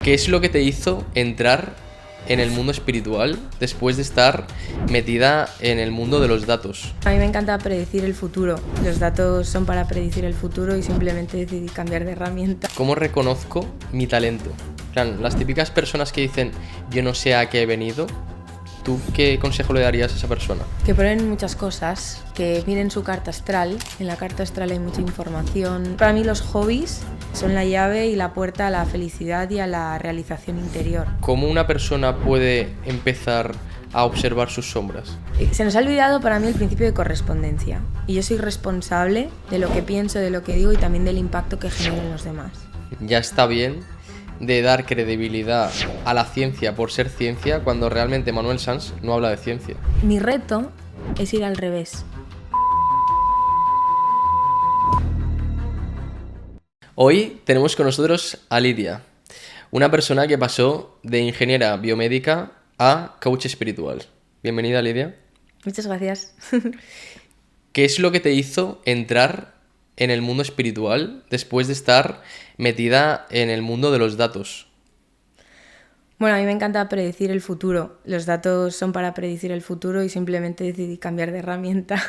¿Qué es lo que te hizo entrar en el mundo espiritual después de estar metida en el mundo de los datos? A mí me encanta predecir el futuro. Los datos son para predecir el futuro y simplemente decidí cambiar de herramienta. ¿Cómo reconozco mi talento? En plan, las típicas personas que dicen yo no sé a qué he venido, ¿tú qué consejo le darías a esa persona? Que prueben muchas cosas, que miren su carta astral. En la carta astral hay mucha información. Para mí los hobbies son la llave y la puerta a la felicidad y a la realización interior. ¿Cómo una persona puede empezar a observar sus sombras? Se nos ha olvidado para mí el principio de correspondencia. Y yo soy responsable de lo que pienso, de lo que digo y también del impacto que genero en los demás. Ya está bien de dar credibilidad a la ciencia por ser ciencia cuando realmente Manuel Sanz no habla de ciencia. Mi reto es ir al revés. Hoy tenemos con nosotros a Lidia, una persona que pasó de ingeniera biomédica a coach espiritual. Bienvenida, Lidia. Muchas gracias. ¿Qué es lo que te hizo entrar en el mundo espiritual después de estar metida en el mundo de los datos? Bueno, a mí me encanta predecir el futuro. Los datos son para predecir el futuro y simplemente decidí cambiar de herramienta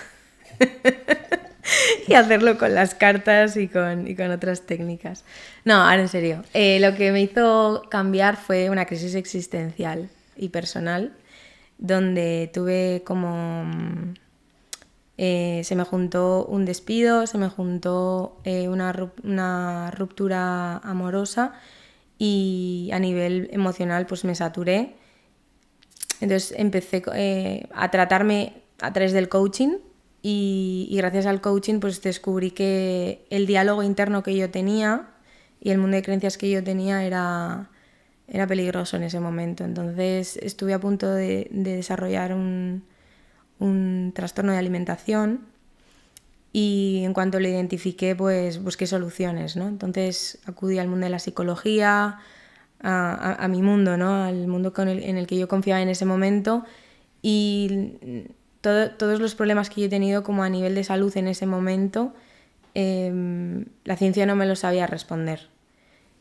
y hacerlo con las cartas y con otras técnicas. No, ahora en serio. Lo que me hizo cambiar fue una crisis existencial y personal, donde tuve como... se me juntó un despido, se me juntó una ruptura amorosa y a nivel emocional pues me saturé. Entonces empecé a tratarme a través del coaching y gracias al coaching pues descubrí que el diálogo interno que yo tenía y el mundo de creencias que yo tenía era peligroso en ese momento. Entonces estuve a punto de desarrollar un trastorno de alimentación y en cuanto lo identifiqué pues busqué soluciones, ¿no? Entonces acudí al mundo de la psicología, a mi mundo, ¿no? Al mundo en el que yo confiaba en ese momento y todos los problemas que yo he tenido como a nivel de salud en ese momento la ciencia no me lo sabía responder.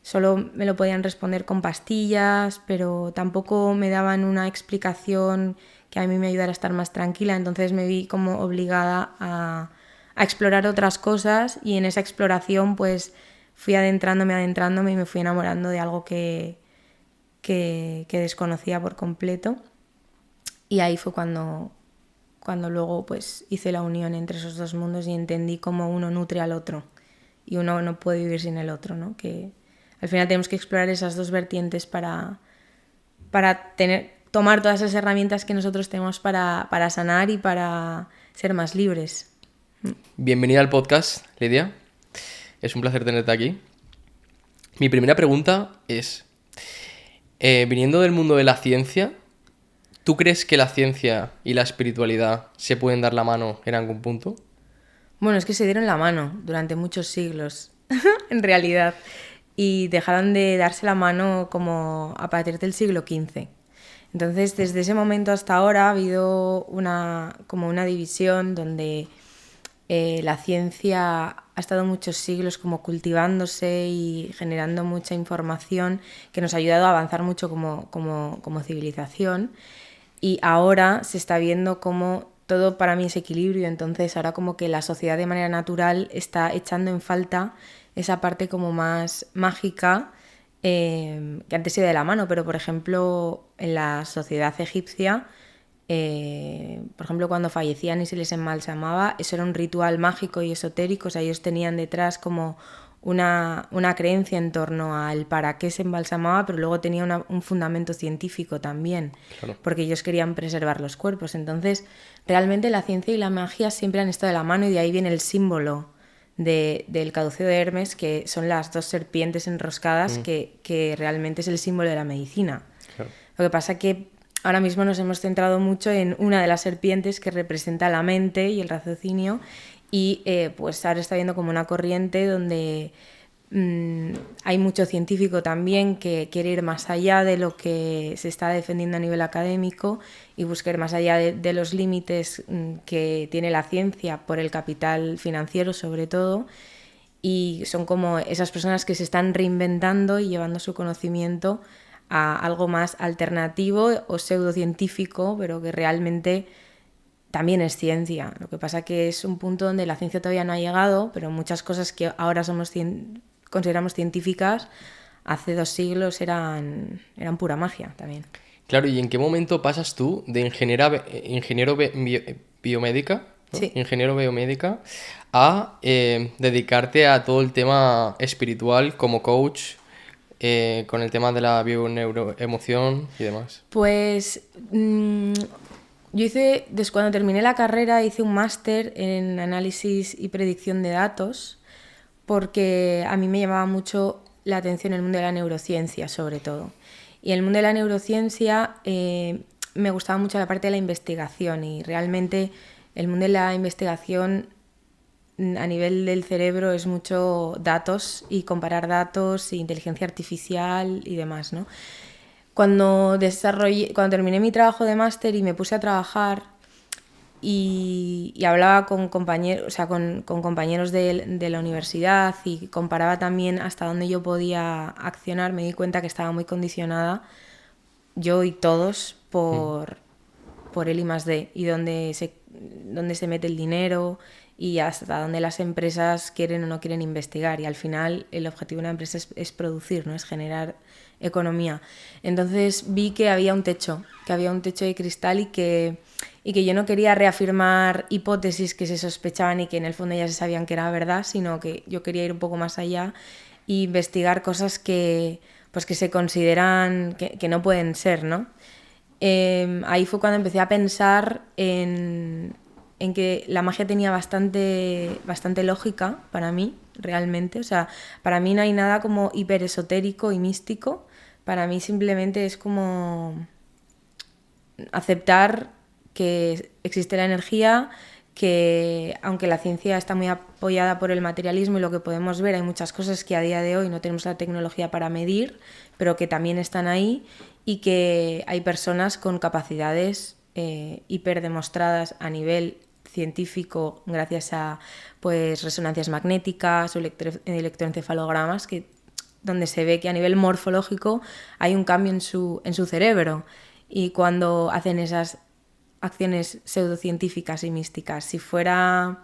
Solo me lo podían responder con pastillas, pero tampoco me daban una explicación que a mí me ayudara a estar más tranquila. Entonces me vi como obligada a explorar otras cosas y en esa exploración pues fui adentrándome y me fui enamorando de algo que desconocía por completo. Y ahí fue cuando luego pues hice la unión entre esos dos mundos y entendí cómo uno nutre al otro y uno no puede vivir sin el otro, ¿no? Que al final tenemos que explorar esas dos vertientes para tomar todas esas herramientas que nosotros tenemos para sanar y para ser más libres. Bienvenida al podcast, Lidia. Es un placer tenerte aquí. Mi primera pregunta es, viniendo del mundo de la ciencia, ¿tú crees que la ciencia y la espiritualidad se pueden dar la mano en algún punto? Bueno, es que se dieron la mano durante muchos siglos, en realidad, y dejaron de darse la mano como a partir del siglo XV. Entonces, desde ese momento hasta ahora ha habido como una división donde la ciencia ha estado muchos siglos como cultivándose y generando mucha información que nos ha ayudado a avanzar mucho como civilización. Y ahora se está viendo como todo para mí es equilibrio, entonces ahora como que la sociedad de manera natural está echando en falta esa parte como más mágica que antes iba de la mano, pero por ejemplo en la sociedad egipcia, por ejemplo cuando fallecían y se les embalsamaba, eso era un ritual mágico y esotérico, o sea, ellos tenían detrás como una creencia en torno al para qué se embalsamaba, pero luego tenía un fundamento científico también, claro, porque ellos querían preservar los cuerpos. Entonces, realmente la ciencia y la magia siempre han estado de la mano y de ahí viene el símbolo del caduceo de Hermes, que son las dos serpientes enroscadas, que realmente es el símbolo de la medicina. Claro. Lo que pasa que ahora mismo nos hemos centrado mucho en una de las serpientes que representa la mente y el raciocinio y pues ahora está viendo como una corriente donde hay mucho científico también que quiere ir más allá de lo que se está defendiendo a nivel académico y buscar más allá de los límites que tiene la ciencia por el capital financiero sobre todo y son como esas personas que se están reinventando y llevando su conocimiento a algo más alternativo o pseudocientífico, pero que realmente también es ciencia. Lo que pasa que es un punto donde la ciencia todavía no ha llegado, pero muchas cosas que ahora consideramos científicas, hace 2 siglos eran pura magia también. Claro, ¿y en qué momento pasas tú de biomédica, ¿no? Sí. Ingeniero biomédica, a dedicarte a todo el tema espiritual como coach, con el tema de la bioneuroemoción y demás? Pues yo cuando terminé la carrera, hice un máster en análisis y predicción de datos, porque a mí me llamaba mucho la atención el mundo de la neurociencia, sobre todo. Y en el mundo de la neurociencia me gustaba mucho la parte de la investigación, y realmente el mundo de la investigación a nivel del cerebro es mucho datos y comparar datos, inteligencia artificial y demás, ¿no? Cuando terminé mi trabajo de máster y me puse a trabajar y hablaba con compañeros, o sea, con compañeros de la universidad, y comparaba también hasta dónde yo podía accionar, me di cuenta que estaba muy condicionada, yo y todos, por el I+D y dónde se mete el dinero y hasta dónde las empresas quieren o no quieren investigar. Y al final el objetivo de una empresa es producir, ¿no? Es generar economía. Entonces vi que había un techo de cristal, y que yo no quería reafirmar hipótesis que se sospechaban y que en el fondo ya se sabían que era verdad, sino que yo quería ir un poco más allá e investigar cosas que se consideran que no pueden ser, ¿no? Ahí fue cuando empecé a pensar en que la magia tenía bastante lógica para mí, realmente. O sea, para mí no hay nada como hiperesotérico y místico. Para mí simplemente es como aceptar que existe la energía, que aunque la ciencia está muy apoyada por el materialismo y lo que podemos ver, hay muchas cosas que a día de hoy no tenemos la tecnología para medir, pero que también están ahí, y que hay personas con capacidades hiperdemostradas a nivel científico gracias a pues resonancias magnéticas o electroencefalogramas, donde se ve que a nivel morfológico hay un cambio en su cerebro, y cuando hacen esas acciones pseudocientíficas y místicas, si fuera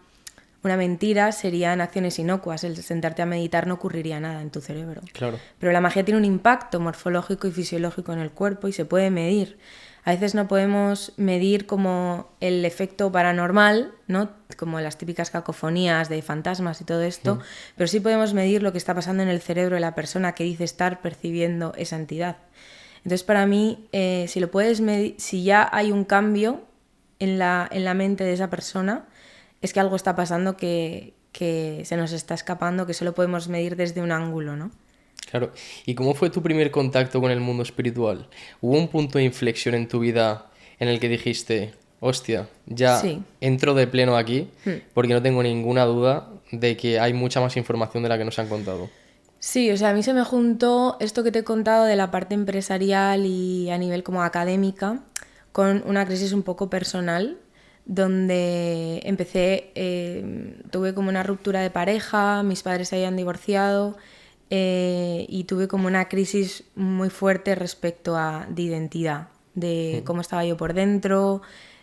una mentira, serían acciones inocuas. El sentarte a meditar no ocurriría nada en tu cerebro. Claro. Pero la magia tiene un impacto morfológico y fisiológico en el cuerpo y se puede medir. A veces no podemos medir como el efecto paranormal, ¿no? Como las típicas cacofonías de fantasmas y todo esto, pero sí podemos medir lo que está pasando en el cerebro de la persona que dice estar percibiendo esa entidad. Entonces, para mí, si lo puedes medir, si ya hay un cambio en la mente de esa persona, es que algo está pasando que se nos está escapando, que solo podemos medir desde un ángulo, ¿no? Claro. ¿Y cómo fue tu primer contacto con el mundo espiritual? ¿Hubo un punto de inflexión en tu vida en el que dijiste, hostia, ya Sí. entro de pleno aquí, porque no tengo ninguna duda de que hay mucha más información de la que nos han contado? Sí, o sea, a mí se me juntó esto que te he contado de la parte empresarial y a nivel como académica con una crisis un poco personal, donde tuve como una ruptura de pareja, mis padres se habían divorciado, y tuve como una crisis muy fuerte respecto de identidad, de cómo estaba yo por dentro,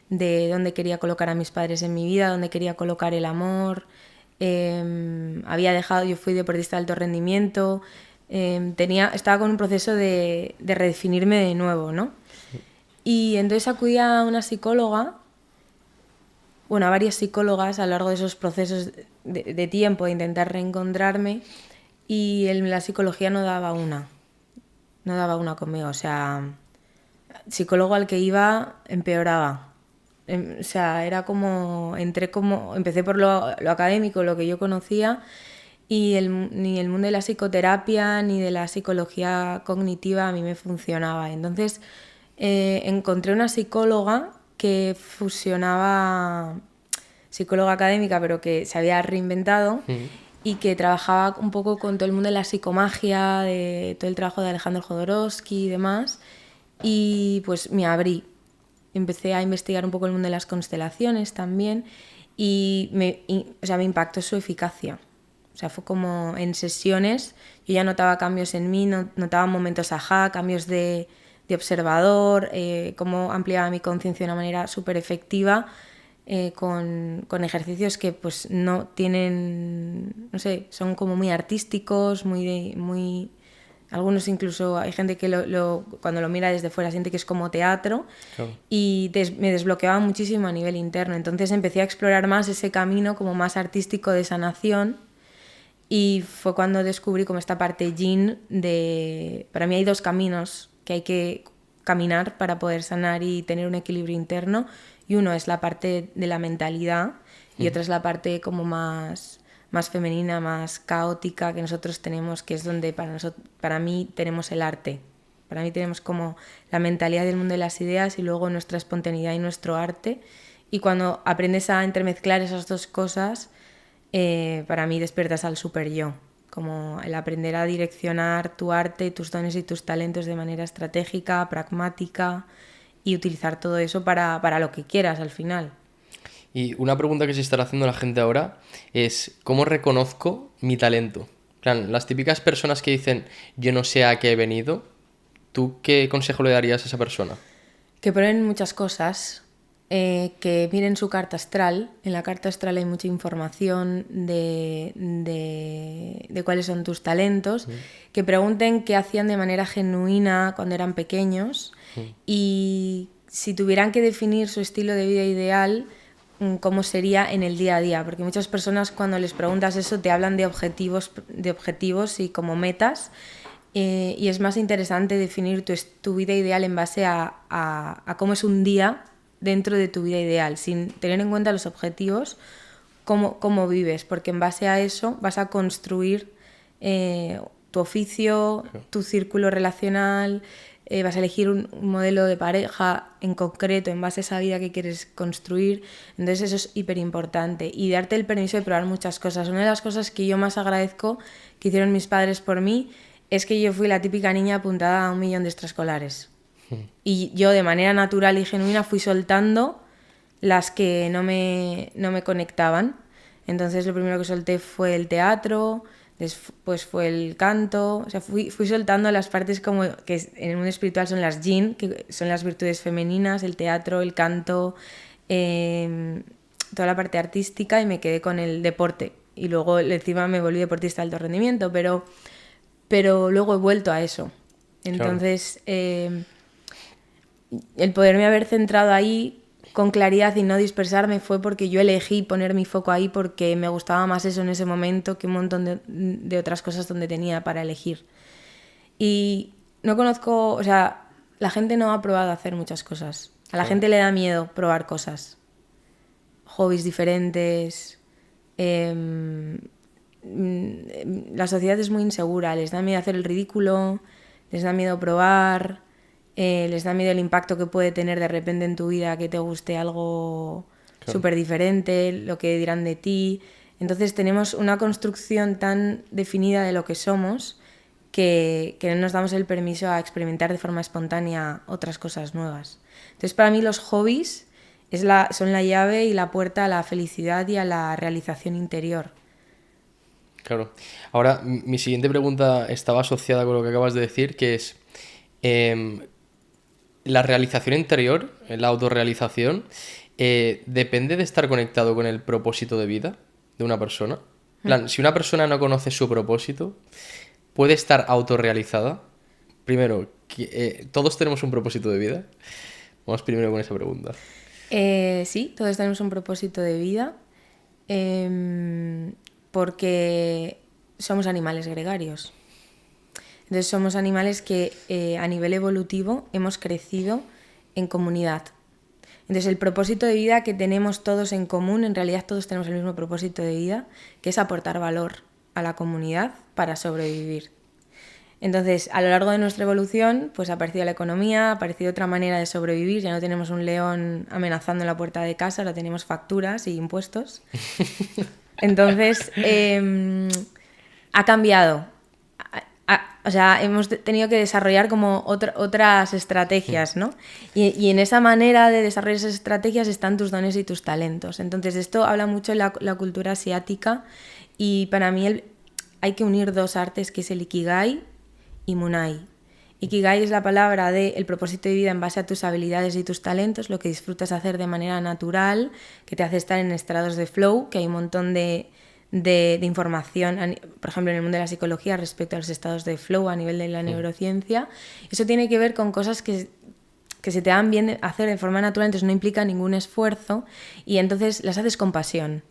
de dónde quería colocar a mis padres en mi vida, dónde quería colocar el amor. Yo fui deportista de alto rendimiento, estaba con un proceso de redefinirme de nuevo, ¿no? Y entonces acudí a una psicóloga, bueno, a varias psicólogas a lo largo de esos procesos de tiempo de intentar reencontrarme, y la psicología no daba una conmigo. O sea, psicólogo al que iba empeoraba. O sea, era empecé por lo académico, lo que yo conocía, y ni el mundo de la psicoterapia ni de la psicología cognitiva a mí me funcionaba. Entonces encontré una psicóloga que fusionaba psicóloga académica, pero que se había reinventado, y que trabajaba un poco con todo el mundo de la psicomagia, de todo el trabajo de Alejandro Jodorowsky y demás, y pues me abrí. Empecé a investigar un poco el mundo de las constelaciones también, y me impactó su eficacia. O sea, fue como en sesiones, yo ya notaba cambios en mí, notaba momentos ajá, cambios de observador, cómo ampliaba mi conciencia de una manera súper efectiva, con ejercicios que pues no tienen, no sé, son como muy artísticos, muy algunos incluso hay gente que cuando lo mira desde fuera siente que es como teatro. Claro. Y me desbloqueaba muchísimo a nivel interno. Entonces empecé a explorar más ese camino como más artístico de sanación y fue cuando descubrí como esta parte yin para mí hay dos caminos que hay que caminar para poder sanar y tener un equilibrio interno, y uno es la parte de la mentalidad y otra es la parte como más femenina, más caótica que nosotros tenemos, que es donde para mí tenemos el arte. Para mí tenemos como la mentalidad del mundo de las ideas y luego nuestra espontaneidad y nuestro arte. Y cuando aprendes a intermezclar esas dos cosas, para mí despiertas al super yo. Como el aprender a direccionar tu arte, tus dones y tus talentos de manera estratégica, pragmática y utilizar todo eso para lo que quieras al final. Y una pregunta que se estará haciendo la gente ahora es, ¿cómo reconozco mi talento? Plan, las típicas personas que dicen, yo no sé a qué he venido, ¿tú qué consejo le darías a esa persona? Que prueben muchas cosas, que miren su carta astral. En la carta astral hay mucha información de cuáles son tus talentos, que pregunten qué hacían de manera genuina cuando eran pequeños y si tuvieran que definir su estilo de vida ideal, cómo sería en el día a día, porque muchas personas cuando les preguntas eso te hablan de objetivos y como metas, y es más interesante definir tu vida ideal en base a cómo es un día dentro de tu vida ideal, sin tener en cuenta los objetivos, cómo vives, porque en base a eso vas a construir tu oficio, tu círculo relacional, vas a elegir un modelo de pareja en concreto en base a esa vida que quieres construir. Entonces eso es hiper importante, y darte el permiso de probar muchas cosas. Una de las cosas que yo más agradezco que hicieron mis padres por mí es que yo fui la típica niña apuntada a 1 millón de extraescolares. Y yo de manera natural y genuina fui soltando las que no me conectaban. Entonces lo primero que solté fue el teatro, después fue el canto, o sea, fui soltando las partes como que en el mundo espiritual son las yin, que son las virtudes femeninas, el teatro, el canto, toda la parte artística, y me quedé con el deporte. Y luego encima me volví deportista de alto rendimiento, pero luego he vuelto a eso. Entonces, claro. El poderme haber centrado ahí con claridad y no dispersarme fue porque yo elegí poner mi foco ahí, porque me gustaba más eso en ese momento que un montón de otras cosas donde tenía para elegir. Y no conozco, o sea, la gente no ha probado hacer muchas cosas. A la gente le da miedo probar cosas. Hobbies diferentes. La sociedad es muy insegura, les da miedo hacer el ridículo, les da miedo probar. Les da miedo el impacto que puede tener de repente en tu vida que te guste algo súper diferente, lo que dirán de ti. Entonces tenemos una construcción tan definida de lo que somos que no nos damos el permiso a experimentar de forma espontánea otras cosas nuevas. Entonces para mí los hobbies son la llave y la puerta a la felicidad y a la realización interior. Claro. Ahora, mi siguiente pregunta estaba asociada con lo que acabas de decir, que es... la realización interior, la autorrealización, depende de estar conectado con el propósito de vida de una persona. En plan, si una persona no conoce su propósito, ¿puede estar autorrealizada? Primero, ¿todos tenemos un propósito de vida? Vamos primero con esa pregunta. Sí, todos tenemos un propósito de vida, porque somos animales gregarios. Entonces somos animales que a nivel evolutivo hemos crecido en comunidad. Entonces el propósito de vida que tenemos todos en común, en realidad todos tenemos el mismo propósito de vida, que es aportar valor a la comunidad para sobrevivir. Entonces a lo largo de nuestra evolución pues ha aparecido la economía, ha aparecido otra manera de sobrevivir, ya no tenemos un león amenazando en la puerta de casa, ahora tenemos facturas y impuestos. Entonces ha cambiado. O sea, hemos tenido que desarrollar como otras estrategias, ¿no? Y en esa manera de desarrollar esas estrategias están tus dones y tus talentos. Entonces esto habla mucho de la cultura asiática Y para mí hay que unir dos artes, que es el Ikigai y Munai. Ikigai es la palabra del propósito de vida en base a tus habilidades y tus talentos, lo que disfrutas hacer de manera natural, que te hace estar en estados de flow, que hay un montón de información, por ejemplo, en el mundo de la psicología respecto a los estados de flow a nivel de la neurociencia. Eso tiene que ver con cosas que se te dan bien hacer de forma natural, entonces no implica ningún esfuerzo y entonces las haces con pasión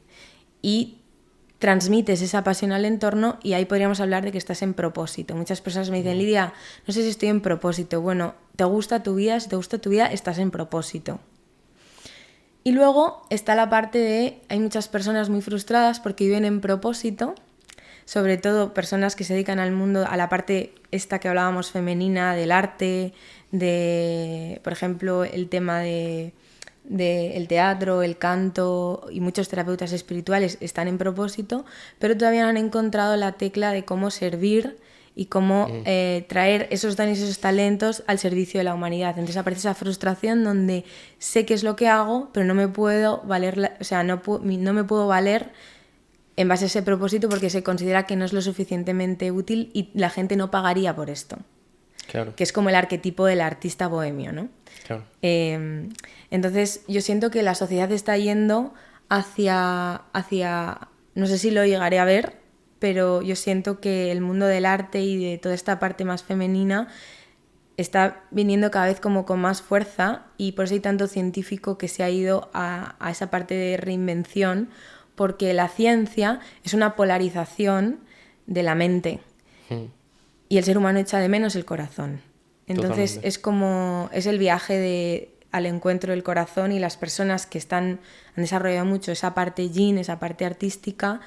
y transmites esa pasión al entorno y ahí podríamos hablar de que estás en propósito. Muchas personas me dicen, Lidia, no sé si estoy en propósito. Bueno, ¿te gusta tu vida? Si te gusta tu vida, estás en propósito. Y luego está la parte de, hay muchas personas muy frustradas porque viven en propósito, sobre todo personas que se dedican al mundo, a la parte esta que hablábamos femenina, del arte, de, por ejemplo, el tema de el teatro, el canto, y muchos terapeutas espirituales están en propósito, pero todavía no han encontrado la tecla de cómo servir y cómo traer esos dones y esos talentos al servicio de la humanidad. Entonces aparece esa frustración donde sé qué es lo que hago, pero no me puedo valer, no me puedo valer en base a ese propósito porque se considera que no es lo suficientemente útil y la gente no pagaría por esto. Claro. Que es como el arquetipo del artista bohemio, ¿no? Claro. Entonces yo siento que la sociedad está yendo hacia, no sé si lo llegaré a ver, pero yo siento que el mundo del arte y de toda esta parte más femenina está viniendo cada vez como con más fuerza y por eso hay tanto científico que se ha ido a esa parte de reinvención, porque la ciencia es una polarización de la mente y el ser humano echa de menos el corazón. Entonces Totalmente. es el viaje al encuentro del corazón y las personas que han desarrollado mucho esa parte yin, esa parte artística,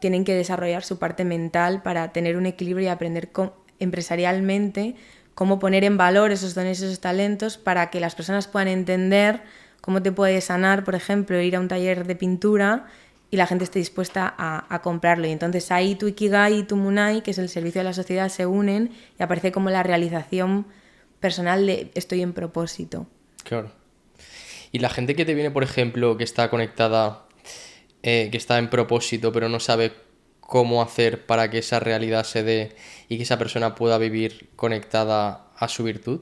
tienen que desarrollar su parte mental para tener un equilibrio y aprender empresarialmente cómo poner en valor esos dones y esos talentos para que las personas puedan entender cómo te puede sanar, por ejemplo, ir a un taller de pintura y la gente esté dispuesta a comprarlo. Y entonces ahí tu Ikigai y tu Munai, que es el servicio a la sociedad, se unen y aparece como la realización personal de estoy en propósito. Claro. Y la gente que te viene, por ejemplo, que está conectada, que está en propósito, pero no sabe cómo hacer para que esa realidad se dé y que esa persona pueda vivir conectada a su virtud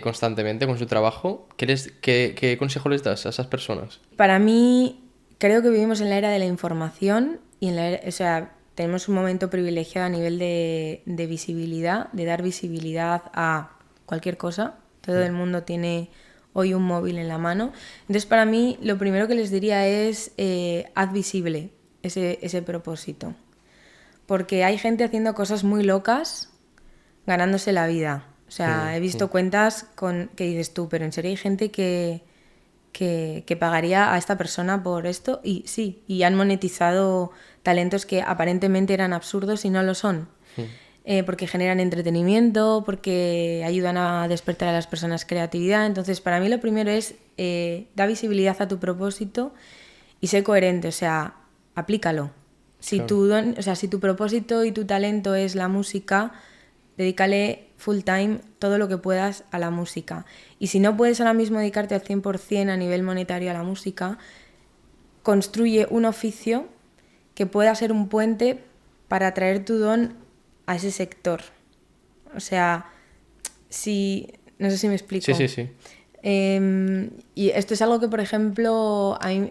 constantemente con su trabajo, ¿qué consejo les das a esas personas? Para mí, creo que vivimos en la era de la información y tenemos un momento privilegiado a nivel de visibilidad, de dar visibilidad a cualquier cosa. Todo el mundo tiene hoy un móvil en la mano. Entonces, para mí, lo primero que les diría es haz visible ese propósito. Porque hay gente haciendo cosas muy locas, ganándose la vida. O sea, he visto cuentas que dices tú, pero en serio hay gente que pagaría a esta persona por esto y sí, y han monetizado talentos que aparentemente eran absurdos y no lo son. Porque generan entretenimiento, porque ayudan a despertar a las personas creatividad. Entonces, para mí lo primero es da visibilidad a tu propósito y sé coherente, o sea, aplícalo. Si tu propósito y tu talento es la música, dedícale full time todo lo que puedas a la música. Y si no puedes ahora mismo dedicarte al 100% a nivel monetario a la música, construye un oficio que pueda ser un puente para traer tu don a ese sector. O sea, no sé si me explico. Sí. Y esto es algo que, por ejemplo, a mí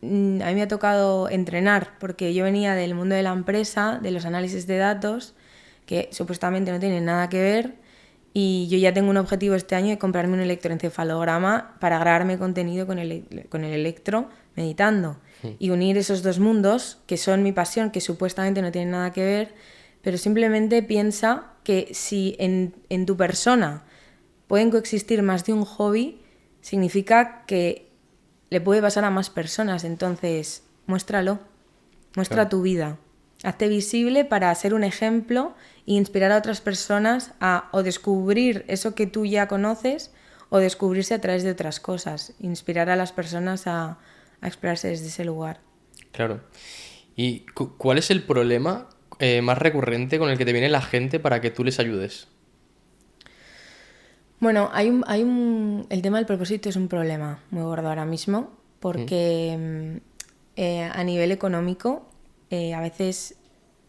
me ha tocado entrenar, porque yo venía del mundo de la empresa, de los análisis de datos, que supuestamente no tienen nada que ver, y yo ya tengo un objetivo este año de comprarme un electroencefalograma para grabarme contenido con el electro meditando y unir esos dos mundos que son mi pasión, que supuestamente no tienen nada que ver, pero simplemente piensa que si en tu persona pueden coexistir más de un hobby, significa que le puede pasar a más personas. Entonces, muéstralo, muestra tu vida. Hazte visible para ser un ejemplo e inspirar a otras personas a o descubrir eso que tú ya conoces o descubrirse a través de otras cosas. Inspirar a las personas a explorarse desde ese lugar. Claro. ¿Y cuál es el problema más recurrente con el que te viene la gente para que tú les ayudes? Bueno, el tema del propósito es un problema muy gordo ahora mismo porque a nivel económico a veces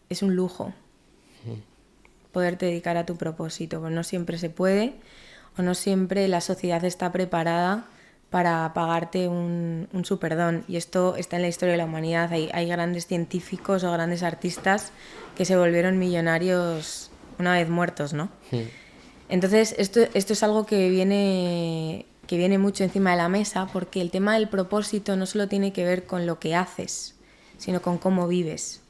es un lujo poderte dedicar a tu propósito, porque no siempre se puede o no siempre la sociedad está preparada para pagarte un superdón. Y esto está en la historia de la humanidad. Hay grandes científicos o grandes artistas que se volvieron millonarios una vez muertos, ¿no? Entonces, esto es algo que viene mucho encima de la mesa, porque el tema del propósito no solo tiene que ver con lo que haces, sino con cómo vives.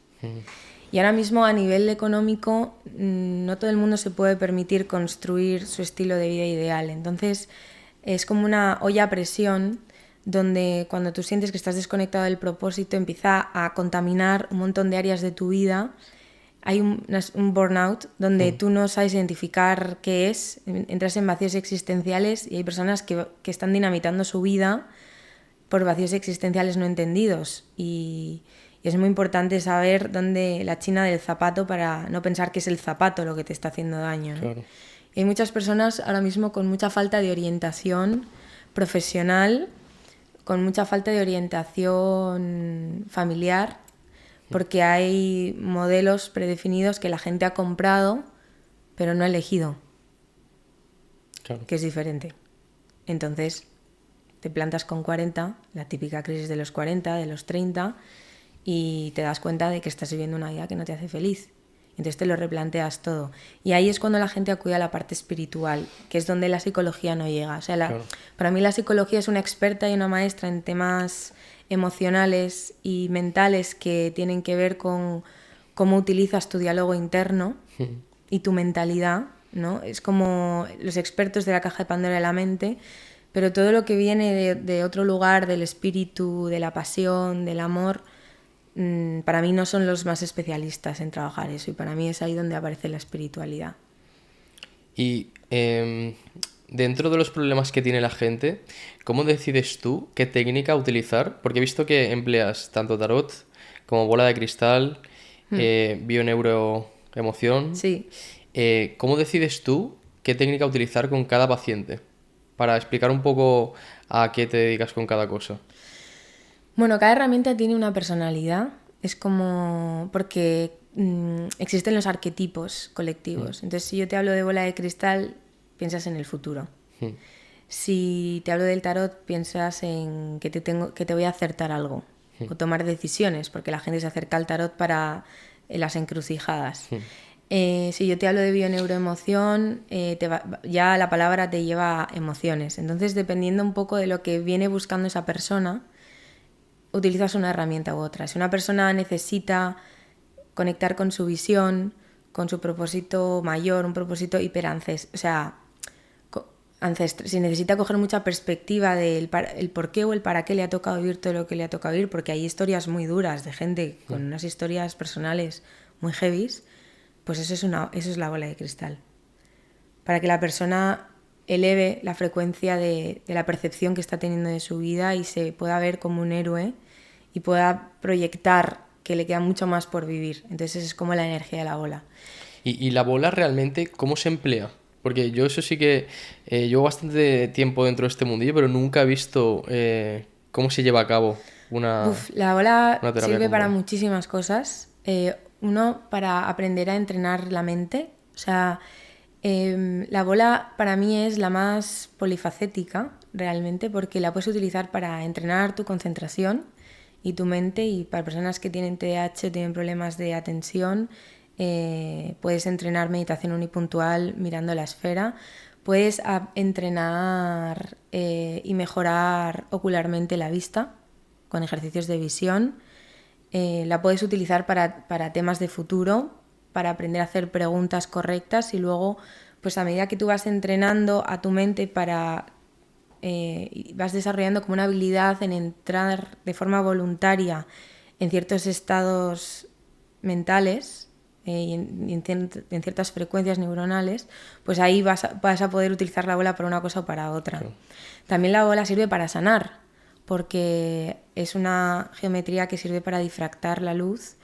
Y ahora mismo a nivel económico no todo el mundo se puede permitir construir su estilo de vida ideal. Entonces es como una olla a presión donde cuando tú sientes que estás desconectado del propósito empieza a contaminar un montón de áreas de tu vida. Hay un burnout donde tú no sabes identificar qué es, entras en vacíos existenciales y hay personas que están dinamitando su vida por vacíos existenciales no entendidos. Y es muy importante saber dónde la china del zapato para no pensar que es el zapato lo que te está haciendo daño, ¿no? Claro. Y hay muchas personas ahora mismo con mucha falta de orientación profesional, con mucha falta de orientación familiar, porque hay modelos predefinidos que la gente ha comprado pero no ha elegido, Claro. que es diferente. Entonces te plantas con 40, la típica crisis de los 40, de los 30, y te das cuenta de que estás viviendo una vida que no te hace feliz. Entonces te lo replanteas todo. Y ahí es cuando la gente acude a la parte espiritual, que es donde la psicología no llega. O sea, Claro. para mí la psicología es una experta y una maestra en temas emocionales y mentales que tienen que ver con cómo utilizas tu diálogo interno y tu mentalidad, ¿no? Es como los expertos de la caja de Pandora de la mente, pero todo lo que viene de otro lugar, del espíritu, de la pasión, del amor, para mí no son los más especialistas en trabajar eso, y para mí es ahí donde aparece la espiritualidad. Y dentro de los problemas que tiene la gente, ¿cómo decides tú qué técnica utilizar? Porque he visto que empleas tanto tarot como bola de cristal, bioneuroemoción. Sí. ¿Cómo decides tú qué técnica utilizar con cada paciente? Para explicar un poco a qué te dedicas con cada cosa. Bueno, cada herramienta tiene una personalidad. Es como... porque existen los arquetipos colectivos. Entonces, si yo te hablo de bola de cristal, piensas en el futuro. Si te hablo del tarot, piensas en que te voy a acertar algo. O tomar decisiones, porque la gente se acerca al tarot para las encrucijadas. Si yo te hablo de bioneuroemoción, ya la palabra te lleva a emociones. Entonces, dependiendo un poco de lo que viene buscando esa persona, utilizas una herramienta u otra. Si una persona necesita conectar con su visión, con su propósito mayor, un propósito ancestral, si necesita coger mucha perspectiva del el por qué o el para qué le ha tocado vivir todo lo que le ha tocado vivir, porque hay historias muy duras de gente con unas historias personales muy heavies, pues eso es la bola de cristal. Para que la persona eleve la frecuencia de la percepción que está teniendo de su vida y se pueda ver como un héroe y pueda proyectar que le queda mucho más por vivir. Entonces es como la energía de la bola. ¿Y la bola realmente cómo se emplea? Porque yo eso sí que llevo bastante tiempo dentro de este mundillo, pero nunca he visto cómo se lleva a cabo la bola una terapia sirve con para bola. muchísimas cosas. Uno, para aprender a entrenar la mente. O sea, la bola para mí es la más polifacética realmente, porque la puedes utilizar para entrenar tu concentración y tu mente, y para personas que tienen TDAH o tienen problemas de atención, puedes entrenar meditación unipuntual mirando la esfera, puedes entrenar y mejorar ocularmente la vista con ejercicios de visión, la puedes utilizar para temas de futuro, para aprender a hacer preguntas correctas, y luego pues a medida que tú vas entrenando a tu mente vas desarrollando como una habilidad en entrar de forma voluntaria en ciertos estados mentales y en ciertas frecuencias neuronales, pues ahí vas a poder utilizar la bola para una cosa o para otra. Claro. También la bola sirve para sanar, porque es una geometría que sirve para difractar la luz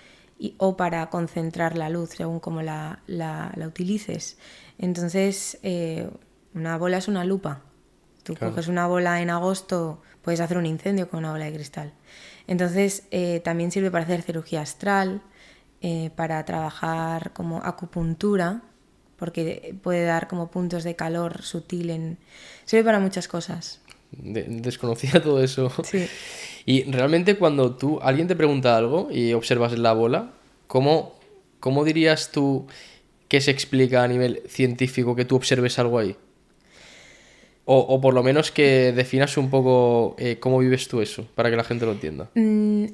o para concentrar la luz, según como la utilices. Entonces, una bola es una lupa. Tú Claro. coges una bola en agosto, puedes hacer un incendio con una bola de cristal. Entonces, también sirve para hacer cirugía astral, para trabajar como acupuntura, porque puede dar como puntos de calor sutil en... Sirve para muchas cosas. Desconocía todo eso. Sí. Y realmente cuando alguien te pregunta algo y observas la bola, ¿cómo dirías tú que se explica a nivel científico que tú observes algo ahí? O por lo menos que definas un poco cómo vives tú eso, para que la gente lo entienda.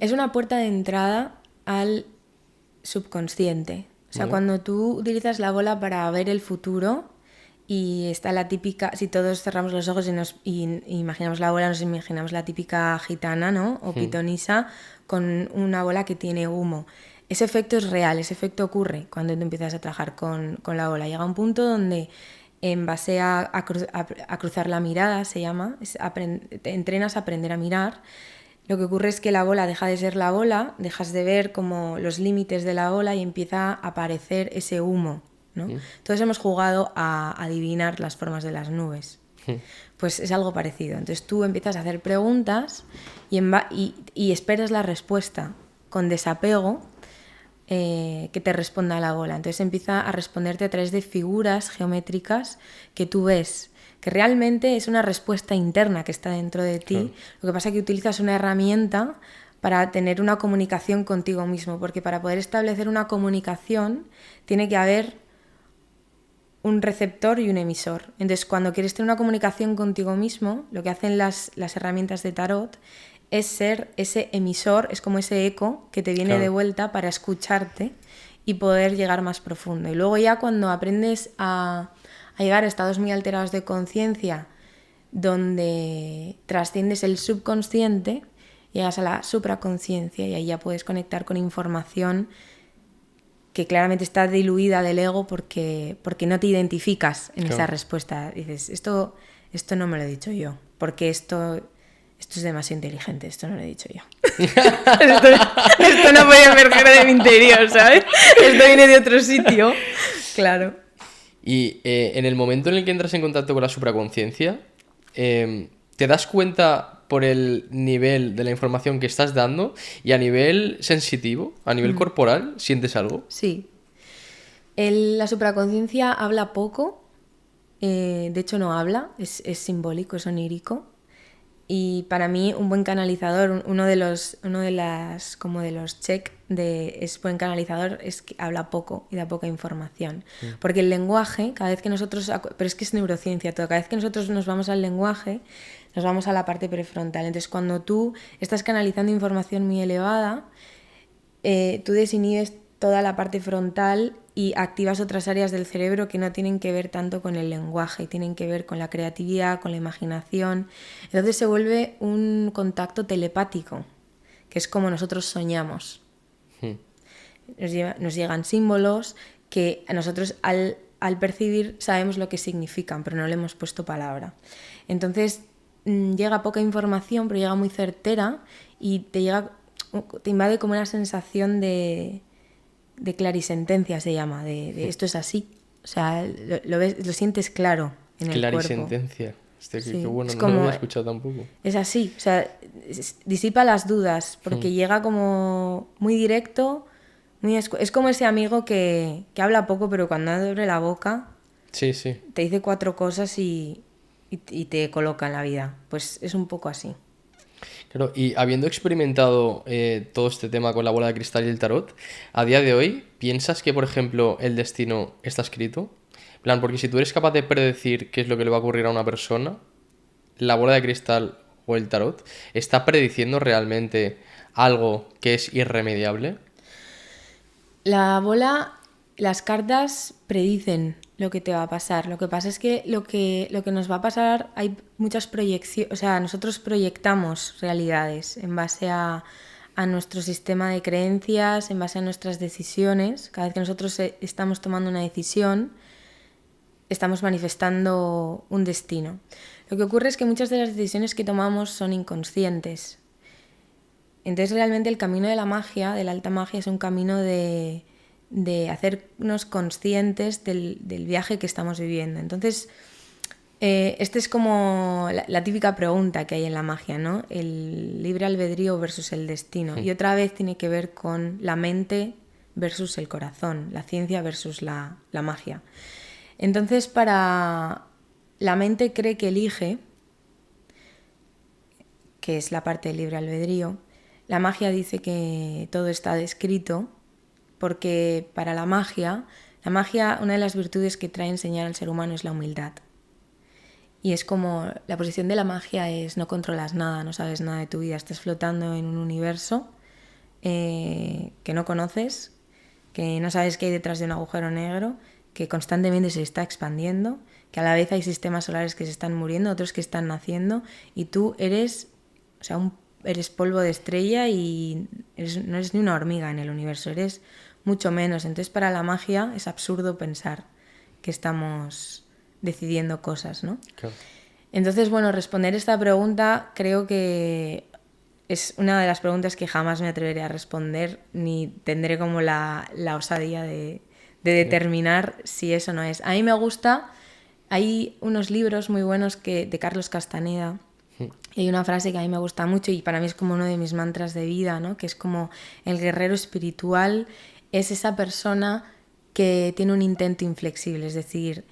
Es una puerta de entrada al subconsciente. O sea, Vale. cuando tú utilizas la bola para ver el futuro y está la típica, si todos cerramos los ojos y imaginamos la bola, nos imaginamos la típica gitana, ¿no? O pitonisa con una bola que tiene humo. Ese efecto es real, ese efecto ocurre cuando tú empiezas a trabajar con la bola. Llega un punto donde en base a cruzar la mirada, se llama, te entrenas a aprender a mirar. Lo que ocurre es que la bola deja de ser la bola, dejas de ver como los límites de la bola y empieza a aparecer ese humo, ¿no? Todos hemos jugado a adivinar las formas de las nubes. Pues es algo parecido. Entonces tú empiezas a hacer preguntas y esperas la respuesta con desapego que te responda la bola. Entonces empieza a responderte a través de figuras geométricas que tú ves, que realmente es una respuesta interna que está dentro de ti. Claro. Lo que pasa es que utilizas una herramienta para tener una comunicación contigo mismo, porque para poder establecer una comunicación tiene que haber un receptor y un emisor. Entonces, cuando quieres tener una comunicación contigo mismo, lo que hacen las herramientas de tarot es ser ese emisor, es como ese eco que te viene claro. de vuelta para escucharte y poder llegar más profundo. Y luego ya cuando aprendes a llegar a estados muy alterados de conciencia, donde trasciendes el subconsciente, llegas a la supraconsciencia y ahí ya puedes conectar con información que claramente está diluida del ego porque no te identificas en claro. esa respuesta. Dices, esto no me lo he dicho yo, porque esto es demasiado inteligente, esto no lo he dicho yo. esto no puede emerger de mi interior, ¿sabes? Esto viene de otro sitio, claro. Y en el momento en el que entras en contacto con la supraconsciencia, ¿te das cuenta por el nivel de la información que estás dando y a nivel sensitivo, a nivel corporal, sientes algo? Sí. La supraconsciencia habla poco, de hecho no habla, es simbólico, es onírico. Y para mí un buen canalizador, uno de los check de es buen canalizador es que habla poco y da poca información. Porque el lenguaje, cada vez que nosotros, pero es que es neurociencia todo, cada vez que nosotros nos vamos al lenguaje, nos vamos a la parte prefrontal. Entonces cuando tú estás canalizando información muy elevada, tú desinhibes toda la parte frontal y activas otras áreas del cerebro que no tienen que ver tanto con el lenguaje, tienen que ver con la creatividad, con la imaginación. Entonces se vuelve un contacto telepático, que es como nosotros soñamos. Nos llegan símbolos que a nosotros al percibir sabemos lo que significan, pero no le hemos puesto palabra. Entonces llega poca información, pero llega muy certera y te invade como una sensación de clarisentencia, se llama, de esto es así. O sea, lo ves, lo sientes claro en el cuerpo. Clarisentencia. Sí, qué bueno, es no como, lo había escuchado tampoco. Es así, o sea, disipa las dudas, porque llega como muy directo, es como ese amigo que habla poco, pero cuando abre la boca te dice 4 cosas y te coloca en la vida. Pues es un poco así. Claro, y habiendo experimentado todo este tema con la bola de cristal y el tarot, a día de hoy, ¿piensas que, por ejemplo, el destino está escrito? En plan, porque si tú eres capaz de predecir qué es lo que le va a ocurrir a una persona, la bola de cristal o el tarot, ¿está prediciendo realmente algo que es irremediable? La bola, las cartas predicen lo que te va a pasar. Lo que pasa es que lo que nos va a pasar, hay muchas proyecciones, o sea, nosotros proyectamos realidades en base a nuestro sistema de creencias, en base a nuestras decisiones. Cada vez que nosotros estamos tomando una decisión, estamos manifestando un destino. Lo que ocurre es que muchas de las decisiones que tomamos son inconscientes. Entonces realmente el camino de la magia, de la alta magia, es un camino de hacernos conscientes del viaje que estamos viviendo. Entonces Esta es como la típica pregunta que hay en la magia, ¿no? El libre albedrío versus el destino. Y otra vez tiene que ver con la mente versus el corazón, la ciencia versus la magia. Entonces, para la mente cree que elige, que es la parte del libre albedrío. La magia dice que todo está descrito, porque para la magia, una de las virtudes que trae enseñar al ser humano es la humildad. Y es como, la posición de la magia es no controlas nada, no sabes nada de tu vida, estás flotando en un universo que no conoces, que no sabes qué hay detrás de un agujero negro, que constantemente se está expandiendo, que a la vez hay sistemas solares que se están muriendo, otros que están naciendo, y tú eres, o sea, eres polvo de estrella y no eres ni una hormiga en el universo, eres mucho menos. Entonces para la magia es absurdo pensar que estamos decidiendo cosas, ¿no? Claro. Entonces, bueno, responder esta pregunta creo que es una de las preguntas que jamás me atreveré a responder, ni tendré como la osadía de determinar si eso no es. A mí me gusta, hay unos libros muy buenos de Carlos Castaneda, y hay una frase que a mí me gusta mucho y para mí es como uno de mis mantras de vida, ¿no? Que es como el guerrero espiritual es esa persona que tiene un intento inflexible, es decir,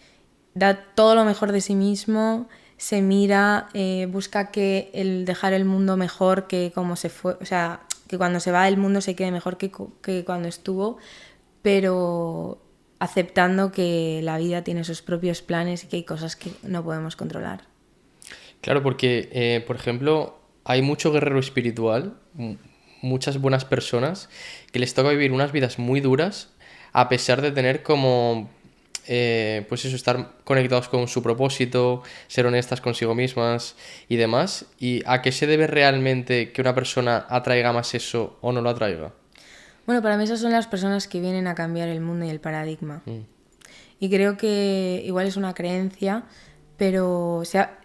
da todo lo mejor de sí mismo, se mira, busca que el dejar el mundo mejor que como se fue, o sea, que cuando se va el mundo se quede mejor que cuando estuvo, pero aceptando que la vida tiene sus propios planes y que hay cosas que no podemos controlar. Claro, porque, por ejemplo, hay mucho guerrero espiritual, muchas buenas personas que les toca vivir unas vidas muy duras a pesar de tener como, pues eso, estar conectados con su propósito, ser honestas consigo mismas y demás. ¿Y a qué se debe realmente que una persona atraiga más eso o no lo atraiga? Bueno, para mí esas son las personas que vienen a cambiar el mundo y el paradigma. Y creo que igual es una creencia, pero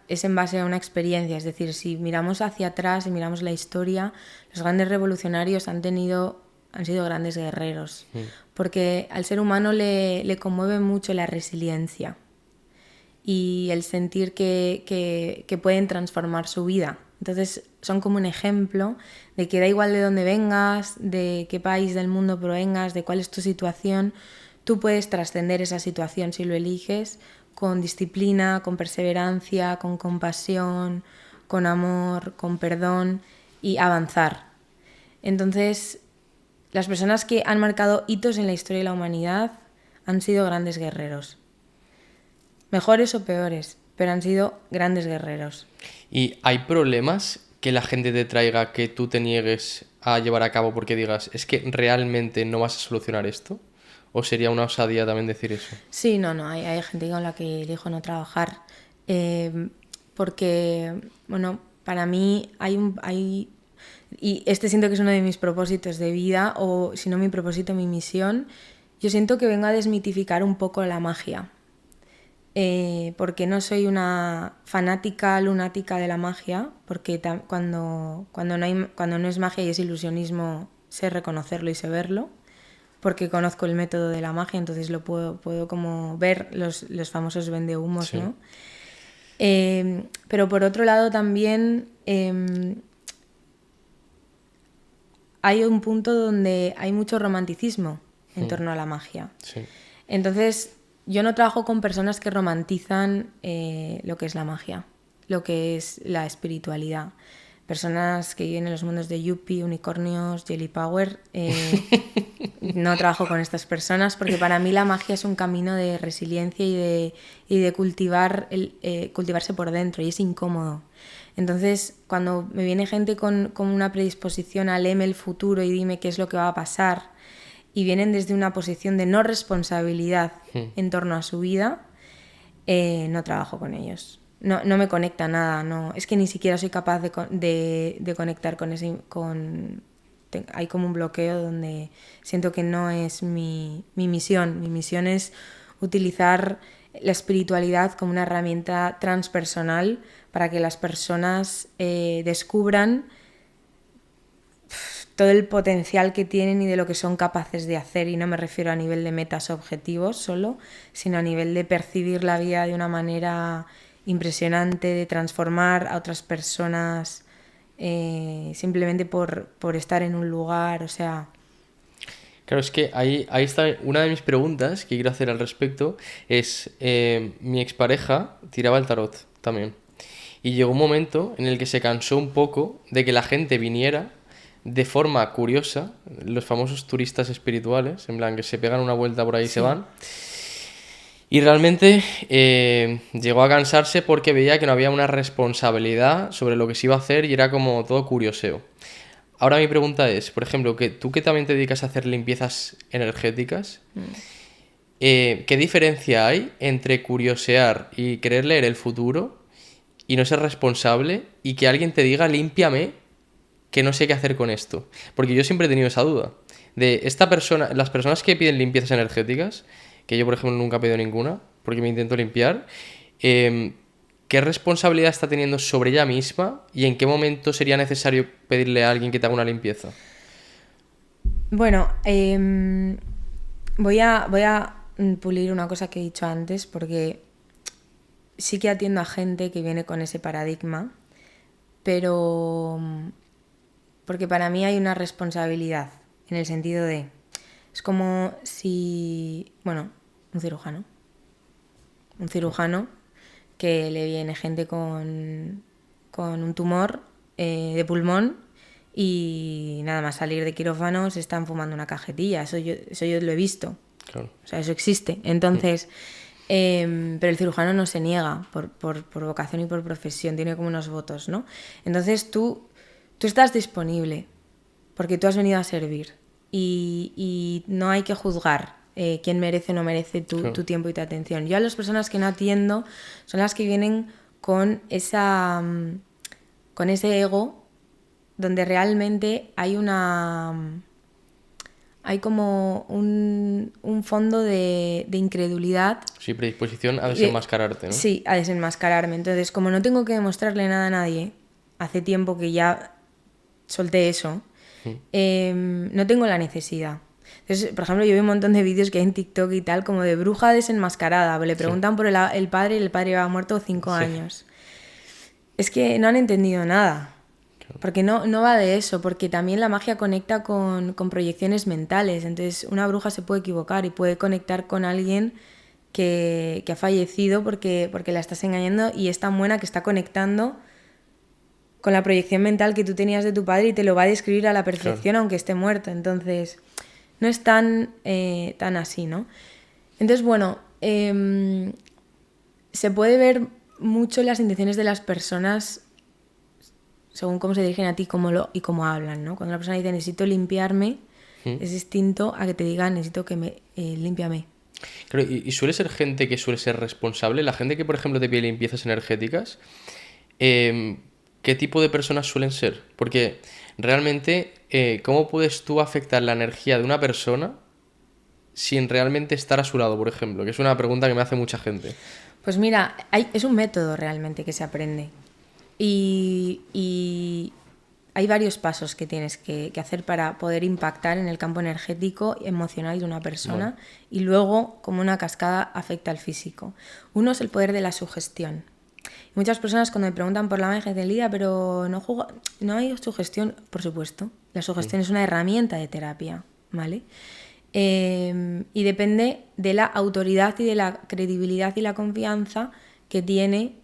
es en base a una experiencia. Es decir, si miramos hacia atrás y miramos la historia, los grandes revolucionarios han sido grandes guerreros. Porque al ser humano le conmueve mucho la resiliencia y el sentir que pueden transformar su vida. Entonces son como un ejemplo de que da igual de dónde vengas, de qué país del mundo provengas, de cuál es tu situación, tú puedes trascender esa situación si lo eliges con disciplina, con perseverancia, con compasión, con amor, con perdón y avanzar. Entonces, las personas que han marcado hitos en la historia de la humanidad han sido grandes guerreros. Mejores o peores, pero han sido grandes guerreros. ¿Y hay problemas que la gente te traiga que tú te niegues a llevar a cabo porque digas, es que realmente no vas a solucionar esto? ¿O sería una osadía también decir eso? Sí, no, hay gente con la que elijo no trabajar. Porque, bueno, para mí y este siento que es uno de mis propósitos de vida, o si no mi propósito, mi misión. Yo siento que vengo a desmitificar un poco la magia. Porque no soy una fanática lunática de la magia, porque cuando no es magia y es ilusionismo, sé reconocerlo y sé verlo, porque conozco el método de la magia, entonces lo puedo como ver los famosos vendehumos, sí, ¿no? Pero por otro lado también hay un punto donde hay mucho romanticismo en torno a la magia. Sí. Entonces, yo no trabajo con personas que romantizan lo que es la magia, lo que es la espiritualidad. Personas que viven en los mundos de Yuppie, unicornios, Jelly Power. No trabajo con estas personas porque para mí la magia es un camino de resiliencia y de cultivarse por dentro, y es incómodo. Entonces, cuando me viene gente con una predisposición a léeme el futuro y dime qué es lo que va a pasar, y vienen desde una posición de no responsabilidad en torno a su vida, no trabajo con ellos. No me conecta nada, no. Es que ni siquiera soy capaz de conectar con ese... Hay como un bloqueo donde siento que no es mi misión. Mi misión es utilizar la espiritualidad como una herramienta transpersonal para que las personas descubran todo el potencial que tienen y de lo que son capaces de hacer, y no me refiero a nivel de metas o objetivos solo, sino a nivel de percibir la vida de una manera impresionante de transformar a otras personas simplemente por estar en un lugar, o sea... Claro, es que ahí está una de mis preguntas que quiero hacer al respecto. Es, mi expareja tiraba el tarot también. Y llegó un momento en el que se cansó un poco de que la gente viniera de forma curiosa, los famosos turistas espirituales, en plan que se pegan una vuelta por ahí y se Sí. van. Y realmente llegó a cansarse porque veía que no había una responsabilidad sobre lo que se iba a hacer y era como todo curioseo. Ahora mi pregunta es, por ejemplo, que tú que también te dedicas a hacer limpiezas energéticas, ¿qué diferencia hay entre curiosear y querer leer el futuro y no ser responsable y que alguien te diga límpiame que no sé qué hacer con esto? Porque yo siempre he tenido esa duda de esta persona, las personas que piden limpiezas energéticas, que yo por ejemplo nunca he pedido ninguna porque me intento limpiar, ¿qué responsabilidad está teniendo sobre ella misma y en qué momento sería necesario pedirle a alguien que te haga una limpieza? Bueno, voy a pulir una cosa que he dicho antes porque sí que atiendo a gente que viene con ese paradigma, pero porque para mí hay una responsabilidad en el sentido de, es como si, bueno, un cirujano que le viene gente con un tumor de pulmón y nada más salir de quirófano se están fumando una cajetilla, eso yo lo he visto. Claro. O sea, eso existe. Entonces, pero el cirujano no se niega por vocación y por profesión, tiene como unos votos, ¿no? Entonces tú estás disponible porque tú has venido a servir y no hay que juzgar quién merece o no merece Claro. tu tiempo y tu atención. Yo a las personas que no atiendo son las que vienen con con ese ego donde realmente hay como un fondo de incredulidad. Sí, predisposición a Y desenmascararte, ¿no? Sí, a desenmascararme. Entonces, como no tengo que demostrarle nada a nadie, hace tiempo que ya solté eso, no tengo la necesidad. Entonces, por ejemplo, yo veo un montón de vídeos que hay en TikTok y tal, como de bruja desenmascarada. Le preguntan por el padre y el padre va muerto 5 Sí. años. Es que no han entendido nada. Porque no va de eso, porque también la magia conecta con proyecciones mentales. Entonces, una bruja se puede equivocar y puede conectar con alguien que ha fallecido porque la estás engañando y es tan buena que está conectando con la proyección mental que tú tenías de tu padre y te lo va a describir a la perfección, Claro. aunque esté muerto. Entonces, no es tan así, ¿no? Entonces, bueno, se puede ver mucho las intenciones de las personas según cómo se dirigen a ti y cómo hablan, ¿no? Cuando una persona dice necesito limpiarme, es distinto a que te digan necesito que me límpiame. Claro, y suele ser gente que suele ser responsable. La gente que, por ejemplo, te pide limpiezas energéticas, ¿qué tipo de personas suelen ser? Porque realmente, ¿cómo puedes tú afectar la energía de una persona sin realmente estar a su lado, por ejemplo? Que es una pregunta que me hace mucha gente. Pues mira, es un método realmente que se aprende. Y hay varios pasos que tienes que hacer para poder impactar en el campo energético y emocional de una persona. Vale. Y luego, como una cascada, afecta al físico. Uno es el poder de la sugestión. Muchas personas cuando me preguntan por la magia dicen, Lidia, pero no hay sugestión. Por supuesto, la sugestión es una herramienta de terapia, ¿vale? Y depende de la autoridad y de la credibilidad y la confianza que tiene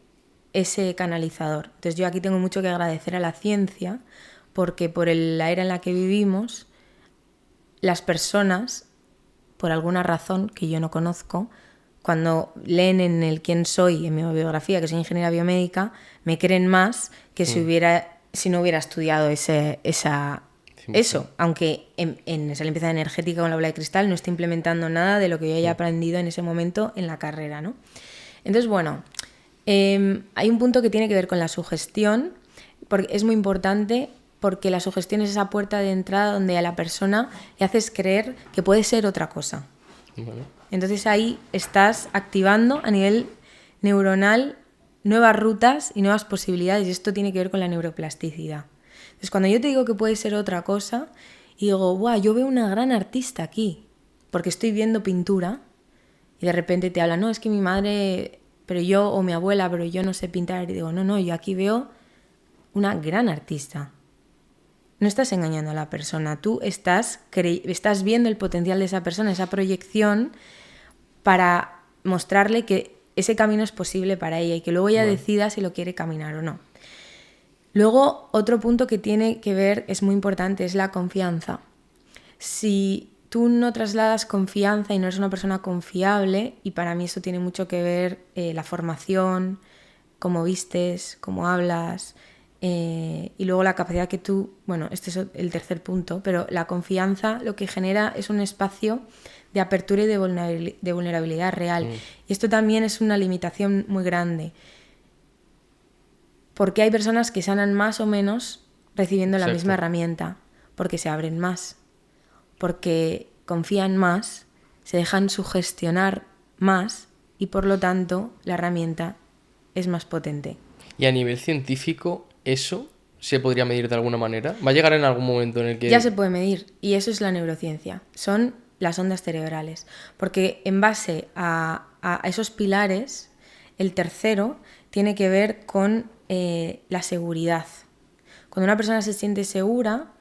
ese canalizador. Entonces yo aquí tengo mucho que agradecer a la ciencia porque por la era en la que vivimos, las personas, por alguna razón que yo no conozco, cuando leen en el quién soy, en mi biografía, que soy ingeniera biomédica, me creen más que si no hubiera estudiado eso, aunque en esa limpieza energética con la bola de cristal no esté implementando nada de lo que yo haya aprendido en ese momento en la carrera, ¿no? Entonces, bueno, hay un punto que tiene que ver con la sugestión, porque es muy importante porque la sugestión es esa puerta de entrada donde a la persona le haces creer que puede ser otra cosa. Vale. Entonces ahí estás activando a nivel neuronal nuevas rutas y nuevas posibilidades y esto tiene que ver con la neuroplasticidad. Entonces cuando yo te digo que puede ser otra cosa y digo, ¡buah! Yo veo una gran artista aquí porque estoy viendo pintura y de repente te habla, no, es que mi madre pero yo, o mi abuela, pero yo no sé pintar. Y digo, no, yo aquí veo una gran artista. No estás engañando a la persona, tú estás viendo el potencial de esa persona, esa proyección, para mostrarle que ese camino es posible para ella y que luego ella decida si lo quiere caminar o no. Luego, otro punto que tiene que ver, es muy importante, es la confianza. Si tú no trasladas confianza y no eres una persona confiable, y para mí eso tiene mucho que ver la formación, cómo vistes, cómo hablas, y luego la capacidad que tú, bueno, este es el tercer punto, pero la confianza lo que genera es un espacio de apertura y de vulnerabilidad real. Y esto también es una limitación muy grande, porque hay personas que sanan más o menos recibiendo la misma herramienta, porque se abren más, porque confían más, se dejan sugestionar más y por lo tanto la herramienta es más potente. Y a nivel científico, ¿eso se podría medir de alguna manera? ¿Va a llegar en algún momento en el que...? Ya se puede medir, y eso es la neurociencia, son las ondas cerebrales, porque en base a esos pilares, el tercero tiene que ver con la seguridad. Cuando una persona se siente segura,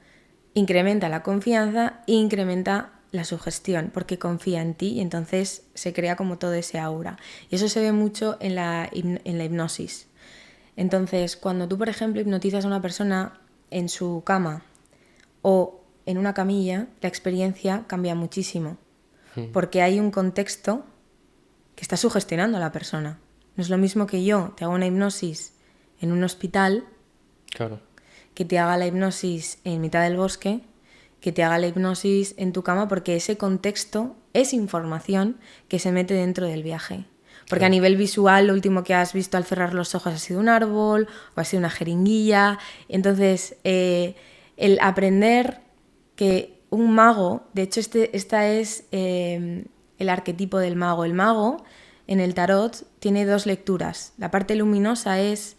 incrementa la confianza e incrementa la sugestión, porque confía en ti y entonces se crea como todo ese aura. Y eso se ve mucho en la hipnosis. Entonces, cuando tú, por ejemplo, hipnotizas a una persona en su cama o en una camilla, la experiencia cambia muchísimo, porque hay un contexto que está sugestionando a la persona. No es lo mismo que yo te haga una hipnosis en un hospital, claro, que te haga la hipnosis en mitad del bosque, que te haga la hipnosis en tu cama, porque ese contexto es información que se mete dentro del viaje. Porque claro, a nivel visual lo último que has visto al cerrar los ojos ha sido un árbol o ha sido una jeringuilla. Entonces, el aprender que un mago, de hecho esta es el arquetipo del mago. El mago en el tarot tiene dos lecturas. La parte luminosa es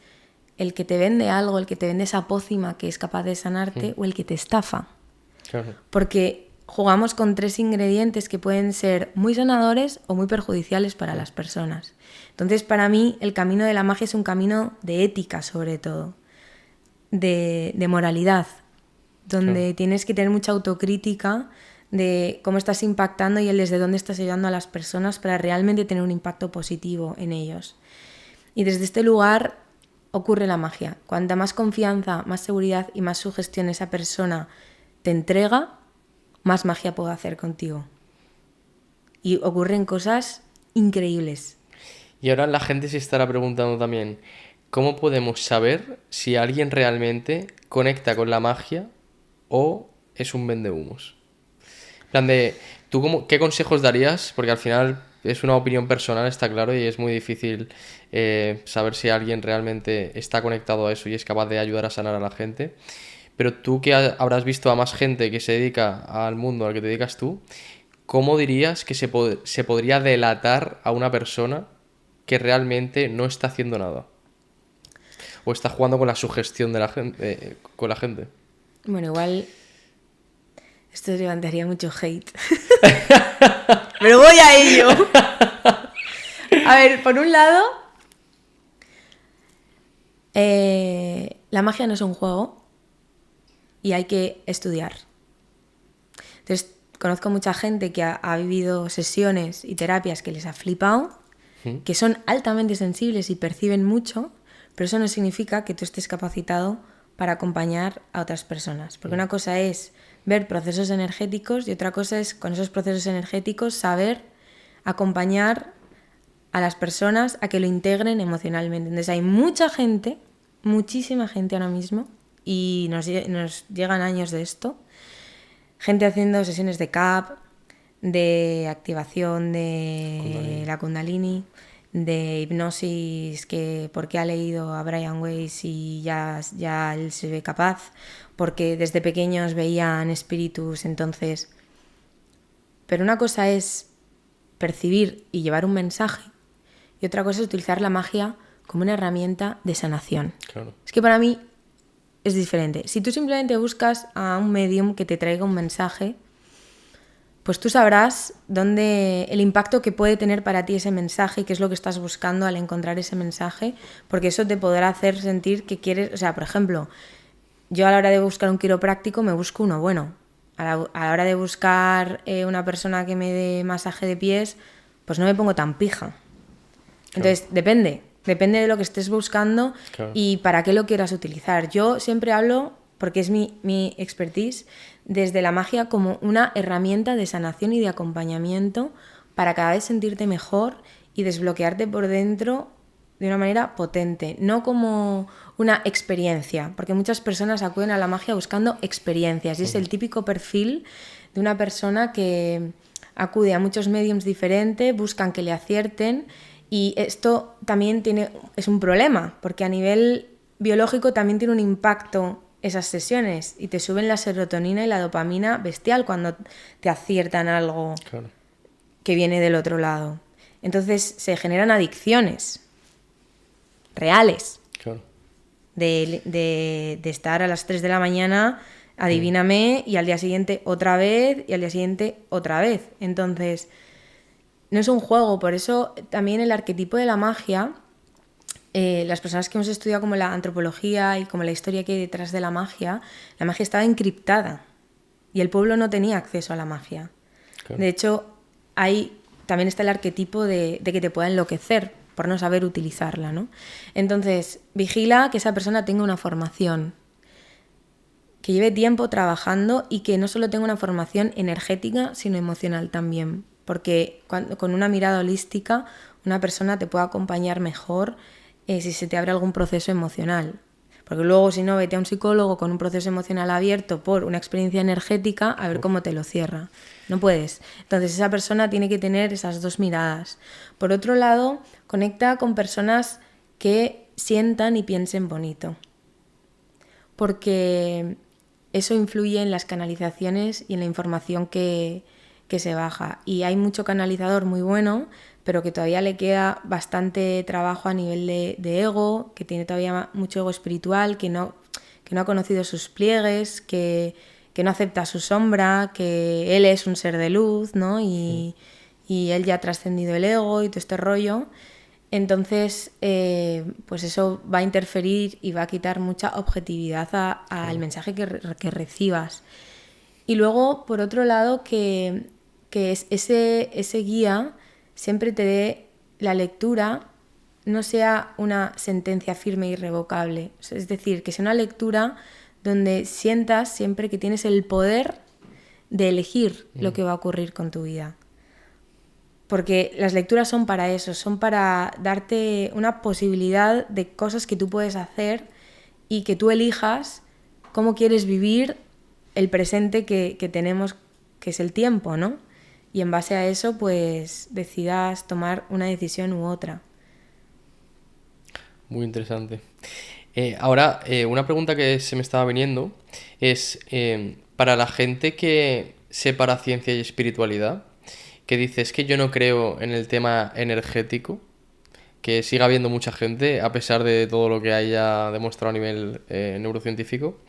el que te vende algo, el que te vende esa pócima que es capaz de sanarte, o el que te estafa. claro. Porque jugamos con tres ingredientes que pueden ser muy sanadores o muy perjudiciales para las personas. Entonces, para mí, el camino de la magia es un camino de ética, sobre todo, de moralidad, donde tienes que tener mucha autocrítica de cómo estás impactando y el desde dónde estás ayudando a las personas para realmente tener un impacto positivo en ellos. Y desde este lugar ocurre la magia. Cuanta más confianza, más seguridad y más sugestión esa persona te entrega, más magia puedo hacer contigo. Y ocurren cosas increíbles. Y ahora la gente se estará preguntando también, ¿cómo podemos saber si alguien realmente conecta con la magia o es un vendehumos? En plan de, ¿tú qué consejos darías? Porque al final es una opinión personal, está claro, y es muy difícil saber si alguien realmente está conectado a eso y es capaz de ayudar a sanar a la gente. Pero tú que habrás visto a más gente que se dedica al mundo al que te dedicas tú, ¿cómo dirías que se podría delatar a una persona que realmente no está haciendo nada? O está jugando con la sugestión de la gente, con la gente. Bueno, igual esto levantaría mucho hate. Pero voy a ello. A ver, por un lado, la magia no es un juego y hay que estudiar. Entonces, conozco mucha gente que ha vivido sesiones y terapias que les ha flipado, que son altamente sensibles y perciben mucho, pero eso no significa que tú estés capacitado para acompañar a otras personas. Porque una cosa es ver procesos energéticos y otra cosa es, con esos procesos energéticos, saber acompañar a las personas a que lo integren emocionalmente. Entonces hay mucha gente, muchísima gente ahora mismo, y nos llegan años de esto, gente haciendo sesiones de CAP, de activación de la Kundalini, de hipnosis, que porque ha leído a Brian Weiss y ya él se ve capaz, porque desde pequeños veían espíritus, entonces... Pero una cosa es percibir y llevar un mensaje, y otra cosa es utilizar la magia como una herramienta de sanación. Claro. Es que para mí es diferente. Si tú simplemente buscas a un medium que te traiga un mensaje, pues tú sabrás dónde el impacto que puede tener para ti ese mensaje y qué es lo que estás buscando al encontrar ese mensaje, porque eso te podrá hacer sentir que quieres, o sea, por ejemplo, yo a la hora de buscar un quiropráctico me busco uno bueno. A la hora de buscar una persona que me dé masaje de pies, pues no me pongo tan pija. Entonces, depende de lo que estés buscando y para qué lo quieras utilizar. Yo siempre hablo, porque es mi expertise, desde la magia como una herramienta de sanación y de acompañamiento para cada vez sentirte mejor y desbloquearte por dentro de una manera potente, no como una experiencia, porque muchas personas acuden a la magia buscando experiencias y es el típico perfil de una persona que acude a muchos mediums diferentes, buscan que le acierten. Y esto también es un problema, porque a nivel biológico también tiene un impacto esas sesiones y te suben la serotonina y la dopamina bestial cuando te aciertan algo que viene del otro lado. Entonces se generan adicciones reales de estar a las 3 de la mañana, adivíname, y al día siguiente otra vez, y al día siguiente otra vez. Entonces no es un juego, por eso también el arquetipo de la magia, las personas que hemos estudiado como la antropología y como la historia que hay detrás de la magia estaba encriptada y el pueblo no tenía acceso a la magia. De hecho, ahí también está el arquetipo de que te pueda enloquecer por no saber utilizarla, ¿no? Entonces, vigila que esa persona tenga una formación, que lleve tiempo trabajando y que no solo tenga una formación energética, sino emocional también. Porque con una mirada holística una persona te puede acompañar mejor si se te abre algún proceso emocional. Porque luego, si no, vete a un psicólogo con un proceso emocional abierto por una experiencia energética a ver cómo te lo cierra. No puedes. Entonces esa persona tiene que tener esas dos miradas. Por otro lado, conecta con personas que sientan y piensen bonito. Porque eso influye en las canalizaciones y en la información que se baja. Y hay mucho canalizador muy bueno, pero que todavía le queda bastante trabajo a nivel de ego, que tiene todavía mucho ego espiritual, que no ha conocido sus pliegues, que no acepta su sombra, que él es un ser de luz, ¿no? Y él ya ha trascendido el ego y todo este rollo. Entonces, pues eso va a interferir y va a quitar mucha objetividad al mensaje que recibas. Y luego, por otro lado, que ese guía siempre te dé la lectura, no sea una sentencia firme e irrevocable. Es decir, que sea una lectura donde sientas siempre que tienes el poder de elegir lo que va a ocurrir con tu vida. Porque las lecturas son para eso, son para darte una posibilidad de cosas que tú puedes hacer y que tú elijas cómo quieres vivir el presente que tenemos, que es el tiempo, ¿no? Y en base a eso, pues, decidas tomar una decisión u otra. Muy interesante. Ahora, una pregunta que se me estaba viniendo es, para la gente que separa ciencia y espiritualidad, que dice, es que yo no creo en el tema energético, que siga habiendo mucha gente, a pesar de todo lo que haya demostrado a nivel neurocientífico.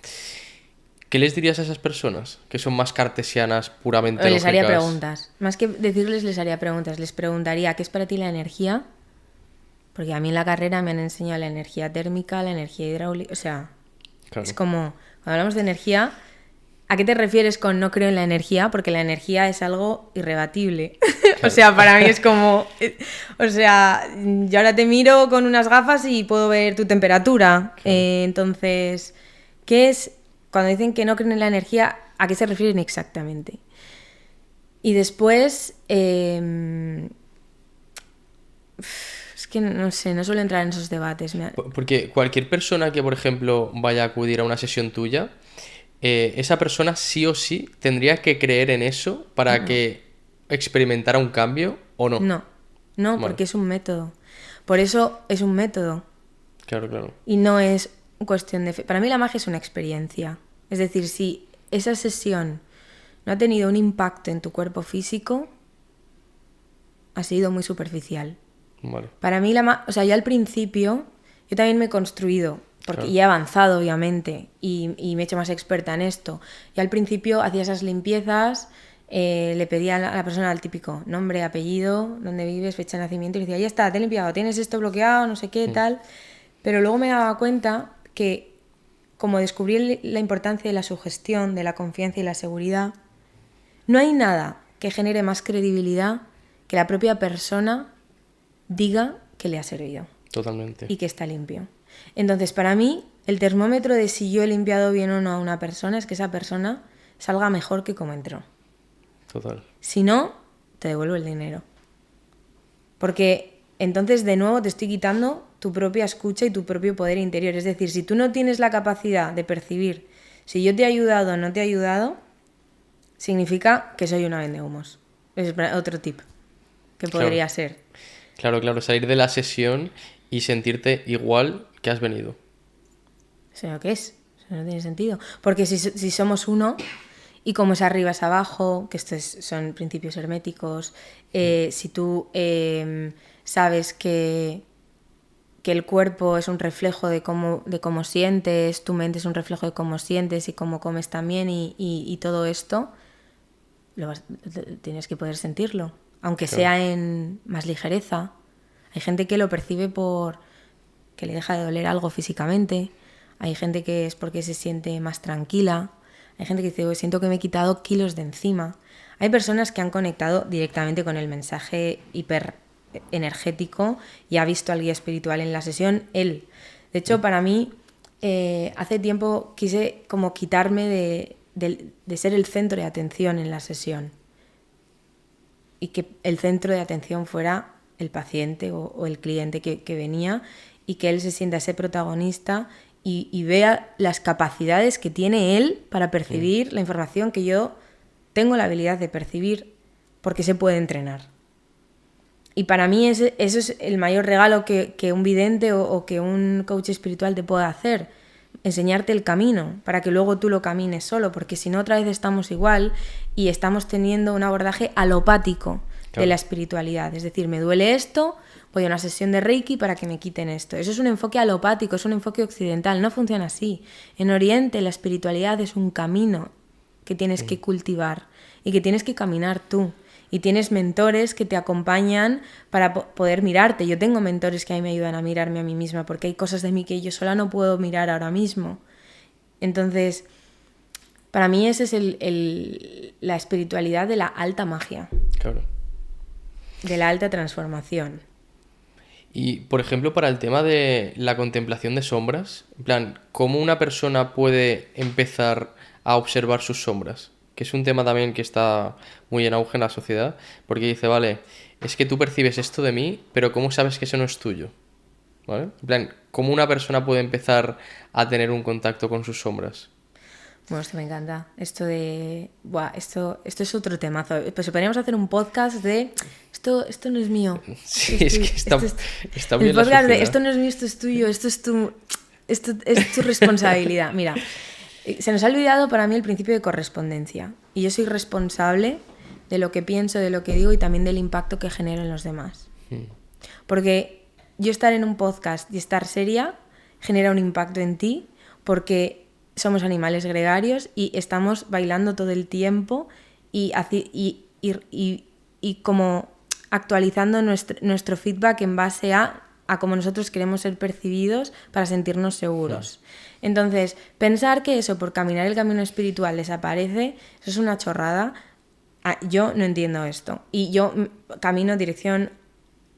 ¿Qué les dirías a esas personas que son más cartesianas, puramente lógicas? Les haría preguntas. Más que decirles, les haría preguntas. Les preguntaría, ¿qué es para ti la energía? Porque a mí en la carrera me han enseñado la energía térmica, la energía hidráulica. O sea, es como, cuando hablamos de energía, ¿a qué te refieres con no creo en la energía? Porque la energía es algo irrebatible. O sea, para mí es como... O sea, yo ahora te miro con unas gafas y puedo ver tu temperatura. Entonces, ¿qué es...? Cuando dicen que no creen en la energía, ¿a qué se refieren exactamente? Y después, es que no sé, no suelo entrar en esos debates. Porque cualquier persona que, por ejemplo, vaya a acudir a una sesión tuya, esa persona sí o sí tendría que creer en eso para que experimentara un cambio, ¿o no? No, Vale. Porque es un método. Por eso es un método. Claro. Y no es cuestión de fe. Para mí la magia es una experiencia. Es decir, si esa sesión no ha tenido un impacto en tu cuerpo físico, ha sido muy superficial. Vale. Para mí o sea, yo al principio, yo también me he construido, porque ya he avanzado obviamente y me he hecho más experta en esto. Y al principio hacía esas limpiezas le pedía a la persona el típico nombre, apellido, dónde vives, fecha de nacimiento, y le decía, ya está, te he limpiado, tienes esto bloqueado, no sé qué, tal. Pero luego me daba cuenta que, como descubrí la importancia de la sugestión, de la confianza y la seguridad, no hay nada que genere más credibilidad que la propia persona diga que le ha servido. Totalmente. Y que está limpio. Entonces, para mí, el termómetro de si yo he limpiado bien o no a una persona es que esa persona salga mejor que como entró. Total. Si no, te devuelvo el dinero. Porque entonces, de nuevo, te estoy quitando tu propia escucha y tu propio poder interior. Es decir, si tú no tienes la capacidad de percibir si yo te he ayudado o no te he ayudado, significa que soy una vendehumos. Es otro tip que podría ser. Claro, salir de la sesión y sentirte igual que has venido. Eso lo que es. Eso no tiene sentido. Porque si somos uno, y como es arriba es abajo, que estos son principios herméticos, si tú sabes que el cuerpo es un reflejo de cómo sientes, tu mente es un reflejo de cómo sientes y cómo comes también y todo esto, tienes que poder sentirlo. Aunque sea en más ligereza. Hay gente que lo percibe por que le deja de doler algo físicamente. Hay gente que es porque se siente más tranquila. Hay gente que dice, siento que me he quitado kilos de encima. Hay personas que han conectado directamente con el mensaje hiper energético y ha visto al guía espiritual en la sesión él. De hecho, para mí, hace tiempo quise como quitarme de ser el centro de atención en la sesión y que el centro de atención fuera el paciente o el cliente que venía y que él se sienta ese protagonista y vea las capacidades que tiene él para percibir la información que yo tengo la habilidad de percibir porque se puede entrenar. Y para mí eso es el mayor regalo que un vidente o que un coach espiritual te pueda hacer. Enseñarte el camino para que luego tú lo camines solo, porque si no otra vez estamos igual y estamos teniendo un abordaje alopático de la espiritualidad. Es decir, me duele esto, voy a una sesión de Reiki para que me quiten esto. Eso es un enfoque alopático, es un enfoque occidental, no funciona así. En Oriente la espiritualidad es un camino que tienes que cultivar y que tienes que caminar tú. Y tienes mentores que te acompañan para poder mirarte. Yo tengo mentores que a mí me ayudan a mirarme a mí misma porque hay cosas de mí que yo sola no puedo mirar ahora mismo. Entonces, para mí esa es la espiritualidad de la alta magia. Claro. De la alta transformación. Y, por ejemplo, para el tema de la contemplación de sombras, en plan, ¿cómo una persona puede empezar a observar sus sombras? Que es un tema también que está muy en auge en la sociedad, porque dice, vale, es que tú percibes esto de mí, pero ¿cómo sabes que eso no es tuyo? ¿Vale? En plan, ¿cómo una persona puede empezar a tener un contacto con sus sombras? Bueno, esto me encanta. Esto de... Buah, esto es otro temazo. Pues podríamos hacer un podcast de... Esto no es mío. Sí, es que está muy el en la podcast sociedad. de esto no es mío, esto es tuyo, esto es tu responsabilidad. Mira, se nos ha olvidado para mí el principio de correspondencia. Y yo soy responsable de lo que pienso, de lo que digo y también del impacto que genero en los demás. Porque yo estar en un podcast y estar seria genera un impacto en ti porque somos animales gregarios y estamos bailando todo el tiempo y como actualizando nuestro feedback en base a cómo nosotros queremos ser percibidos para sentirnos seguros. Entonces, pensar que eso por caminar el camino espiritual desaparece, eso es una chorrada. Yo no entiendo esto. Y yo camino en dirección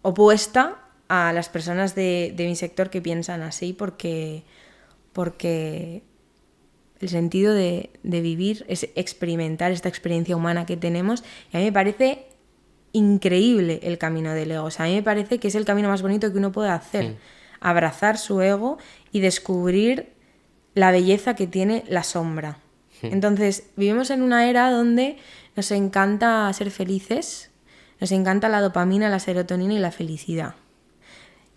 opuesta a las personas de mi sector que piensan así porque el sentido de vivir es experimentar esta experiencia humana que tenemos. Y a mí me parece increíble el camino del ego. O sea, a mí me parece que es el camino más bonito que uno puede hacer. Abrazar su ego y descubrir la belleza que tiene la sombra. Entonces, vivimos en una era donde nos encanta ser felices, nos encanta la dopamina, la serotonina y la felicidad.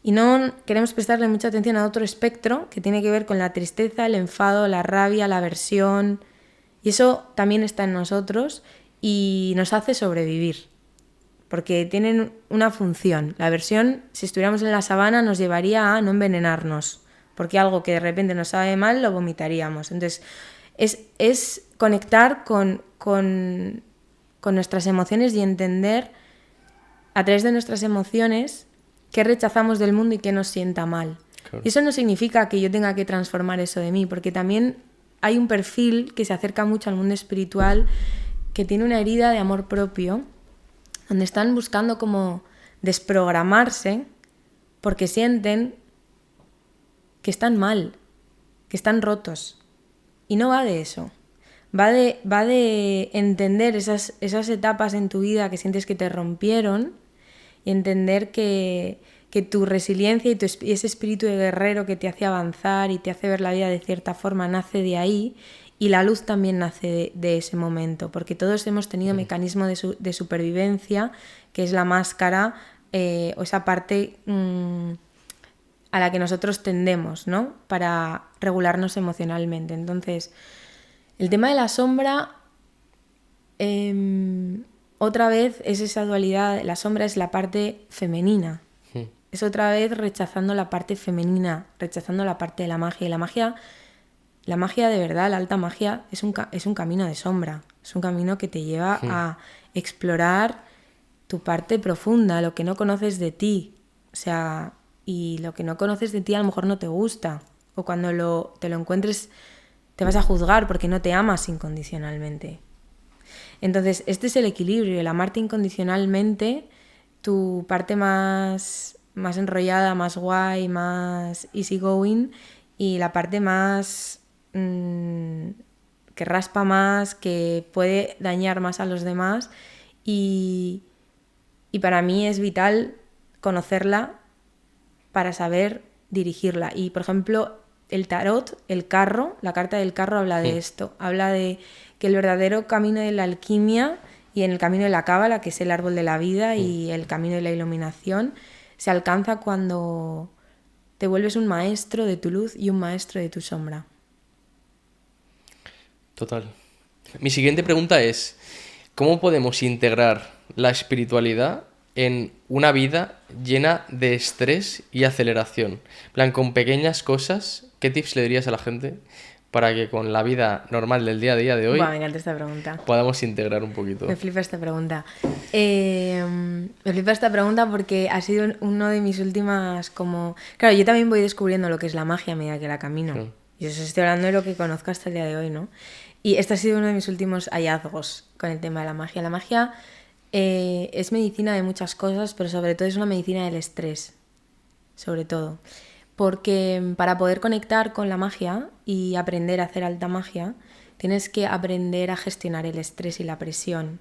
Y no queremos prestarle mucha atención a otro espectro que tiene que ver con la tristeza, el enfado, la rabia, la aversión. Y eso también está en nosotros y nos hace sobrevivir. Porque tienen una función. La aversión, si estuviéramos en la sabana, nos llevaría a no envenenarnos. Porque algo que de repente nos sabe mal, lo vomitaríamos. Entonces, es conectar con con nuestras emociones y entender a través de nuestras emociones qué rechazamos del mundo y qué nos sienta mal. Claro. Y eso no significa que yo tenga que transformar eso de mí, porque también hay un perfil que se acerca mucho al mundo espiritual que tiene una herida de amor propio, donde están buscando como desprogramarse porque sienten que están mal, que están rotos. Y no va de eso. Va de entender esas etapas en tu vida que sientes que te rompieron y entender que tu resiliencia y ese espíritu de guerrero que te hace avanzar y te hace ver la vida de cierta forma nace de ahí, y la luz también nace de ese momento, porque todos hemos tenido mecanismo de supervivencia, que es la máscara o esa parte a la que nosotros tendemos, ¿no? Para regularnos emocionalmente. Entonces, el tema de la sombra, otra vez es esa dualidad. La sombra es la parte femenina. Es otra vez rechazando la parte femenina, rechazando la parte de la magia. Y la magia de verdad, la alta magia, es un camino de sombra. Es un camino que te lleva a explorar tu parte profunda, lo que no conoces de ti. O sea, y lo que no conoces de ti a lo mejor no te gusta. O cuando te lo encuentres te vas a juzgar porque no te amas incondicionalmente. Entonces, este es el equilibrio, el amarte incondicionalmente, tu parte más enrollada, más guay, más easygoing, y la parte más que raspa más, que puede dañar más a los demás, y para mí es vital conocerla para saber dirigirla. Y por ejemplo, el tarot, el carro, la carta del carro habla de esto, habla de que el verdadero camino de la alquimia y en el camino de la cábala, que es el árbol de la vida, y el camino de la iluminación, se alcanza cuando te vuelves un maestro de tu luz y un maestro de tu sombra. Total. Mi siguiente pregunta es, ¿cómo podemos integrar la espiritualidad en una vida llena de estrés y aceleración? En plan, con pequeñas cosas, ¿qué tips le dirías a la gente para que con la vida normal del día a día de hoy Buah, me encanta esta pregunta. podamos integrar un poquito? Me flipa esta pregunta. Me flipa esta pregunta porque ha sido uno de mis últimas como... Claro, yo también voy descubriendo lo que es la magia a medida que la camino. Claro. Y os estoy hablando de lo que conozco hasta el día de hoy, ¿no? Y este ha sido uno de mis últimos hallazgos con el tema de la magia. La magia es medicina de muchas cosas, pero sobre todo es una medicina del estrés. Sobre todo. Porque para poder conectar con la magia y aprender a hacer alta magia, tienes que aprender a gestionar el estrés y la presión.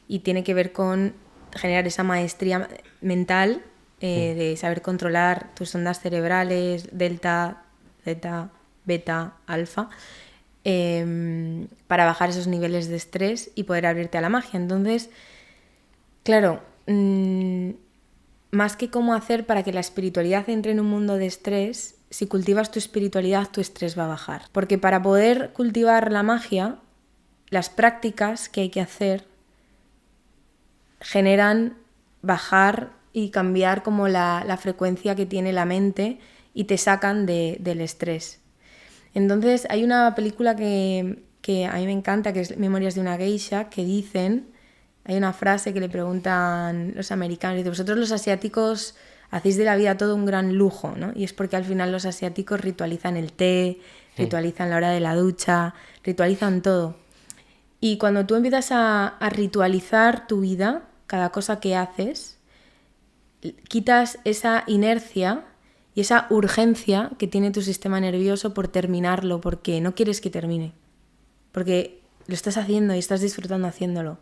Y tiene que ver con generar esa maestría mental de saber controlar tus ondas cerebrales, delta, zeta, beta, alfa, para bajar esos niveles de estrés y poder abrirte a la magia. Entonces, claro, más que cómo hacer para que la espiritualidad entre en un mundo de estrés, si cultivas tu espiritualidad, tu estrés va a bajar. Porque para poder cultivar la magia, las prácticas que hay que hacer generan bajar y cambiar como la frecuencia que tiene la mente y te sacan del estrés. Entonces hay una película que a mí me encanta, que es Memorias de una geisha, que dicen, hay una frase que le preguntan los americanos, dice, vosotros los asiáticos hacéis de la vida todo un gran lujo, ¿no? Y es porque al final los asiáticos ritualizan el té, ritualizan la hora de la ducha, ritualizan todo. Y cuando tú empiezas a ritualizar tu vida, cada cosa que haces, quitas esa inercia y esa urgencia que tiene tu sistema nervioso por terminarlo, porque no quieres que termine, porque lo estás haciendo y estás disfrutando haciéndolo.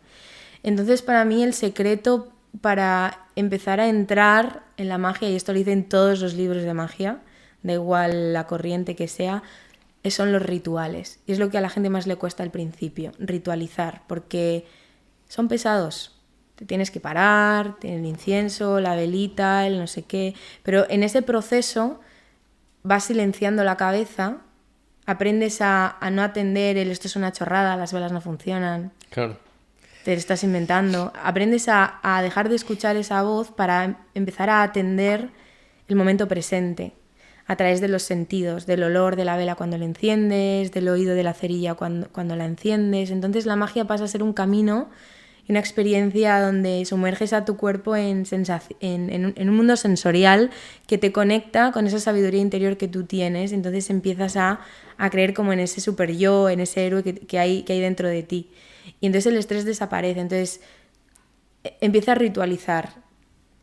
Entonces, para mí el secreto para empezar a entrar en la magia, y esto lo dicen todos los libros de magia, da igual la corriente que sea, son los rituales. Y es lo que a la gente más le cuesta al principio, ritualizar, porque son pesados. Te tienes que parar, tienes el incienso, la velita, el no sé qué, pero en ese proceso vas silenciando la cabeza, aprendes a no atender el esto es una chorrada, las velas no funcionan. Claro. Te lo estás inventando. Aprendes a dejar de escuchar esa voz para empezar a atender el momento presente a través de los sentidos, del olor de la vela cuando la enciendes, del oído de la cerilla cuando la enciendes. Entonces la magia pasa a ser un camino y una experiencia donde sumerges a tu cuerpo en un mundo sensorial que te conecta con esa sabiduría interior que tú tienes. Entonces empiezas a creer como en ese super yo, en ese héroe que hay dentro de ti. Y entonces el estrés desaparece. Entonces empieza a ritualizar.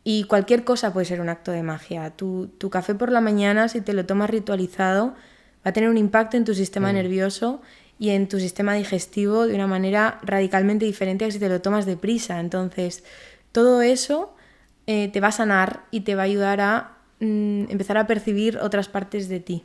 Y cualquier cosa puede ser un acto de magia. Tu café por la mañana, si te lo tomas ritualizado, va a tener un impacto en tu sistema nervioso y en tu sistema digestivo de una manera radicalmente diferente a que si te lo tomas deprisa. Entonces, todo eso te va a sanar y te va a ayudar a empezar a percibir otras partes de ti.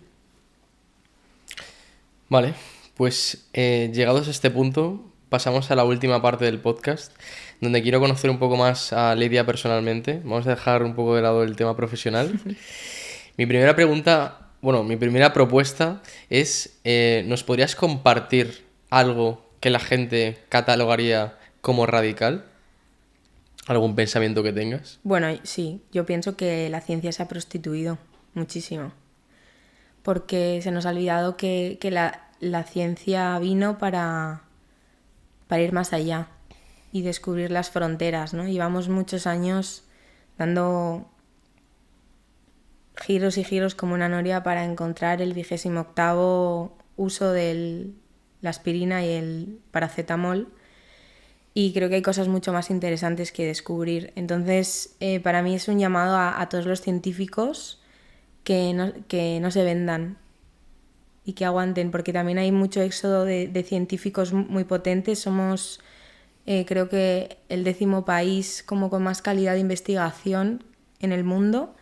Vale, pues llegados a este punto, pasamos a la última parte del podcast, donde quiero conocer un poco más a Lidia personalmente. Vamos a dejar un poco de lado el tema profesional. Mi primera pregunta, bueno, mi primera propuesta es, ¿nos podrías compartir algo que la gente catalogaría como radical? ¿Algún pensamiento que tengas? Bueno, sí, yo pienso que la ciencia se ha prostituido muchísimo. Porque se nos ha olvidado que la ciencia vino para ir más allá y descubrir las fronteras, ¿no? Llevamos muchos años dando giros y giros como una noria para encontrar el 28º uso de la aspirina y el paracetamol, y creo que hay cosas mucho más interesantes que descubrir. Entonces, para mí es un llamado a todos los científicos que no se vendan y que aguanten, porque también hay mucho éxodo de científicos muy potentes. Somos, creo que, el 10º país como con más calidad de investigación en el mundo,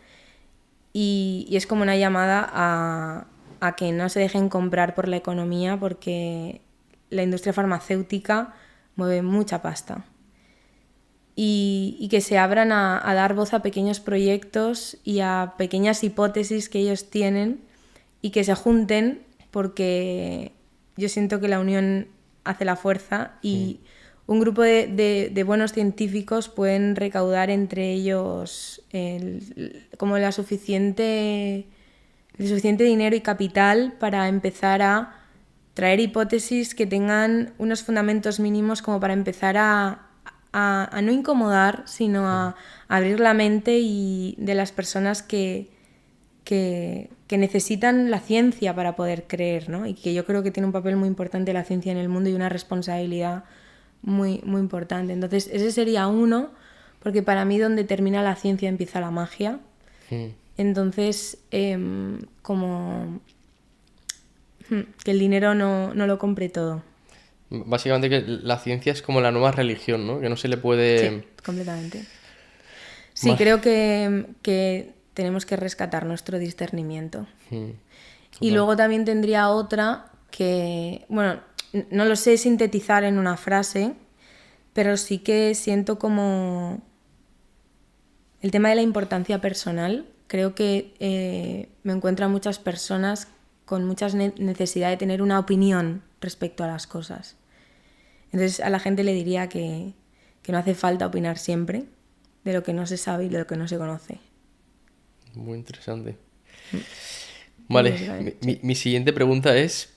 y es como una llamada a que no se dejen comprar por la economía, porque la industria farmacéutica mueve mucha pasta. Y que se abran a dar voz a pequeños proyectos y a pequeñas hipótesis que ellos tienen, y que se junten, porque yo siento que la unión hace la fuerza, y un grupo de buenos científicos pueden recaudar entre ellos como el suficiente dinero y capital para empezar a traer hipótesis que tengan unos fundamentos mínimos como para empezar a no incomodar, sino a abrir la mente y de las personas que necesitan la ciencia para poder creer, ¿no? Y que yo creo que tiene un papel muy importante la ciencia en el mundo y una responsabilidad muy, muy importante. Entonces, ese sería uno, porque para mí donde termina la ciencia empieza la magia. Entonces, como que el dinero no lo compre todo. Básicamente que la ciencia es como la nueva religión, ¿no? Que no se le puede... Sí, completamente. Sí, creo que tenemos que rescatar nuestro discernimiento. Y luego también tendría otra que, bueno, no lo sé sintetizar en una frase, pero sí que siento como el tema de la importancia personal. Creo que me encuentro a muchas personas con mucha necesidad de tener una opinión respecto a las cosas. Entonces a la gente le diría que no hace falta opinar siempre de lo que no se sabe y de lo que no se conoce. Muy interesante. Vale, mi siguiente pregunta es,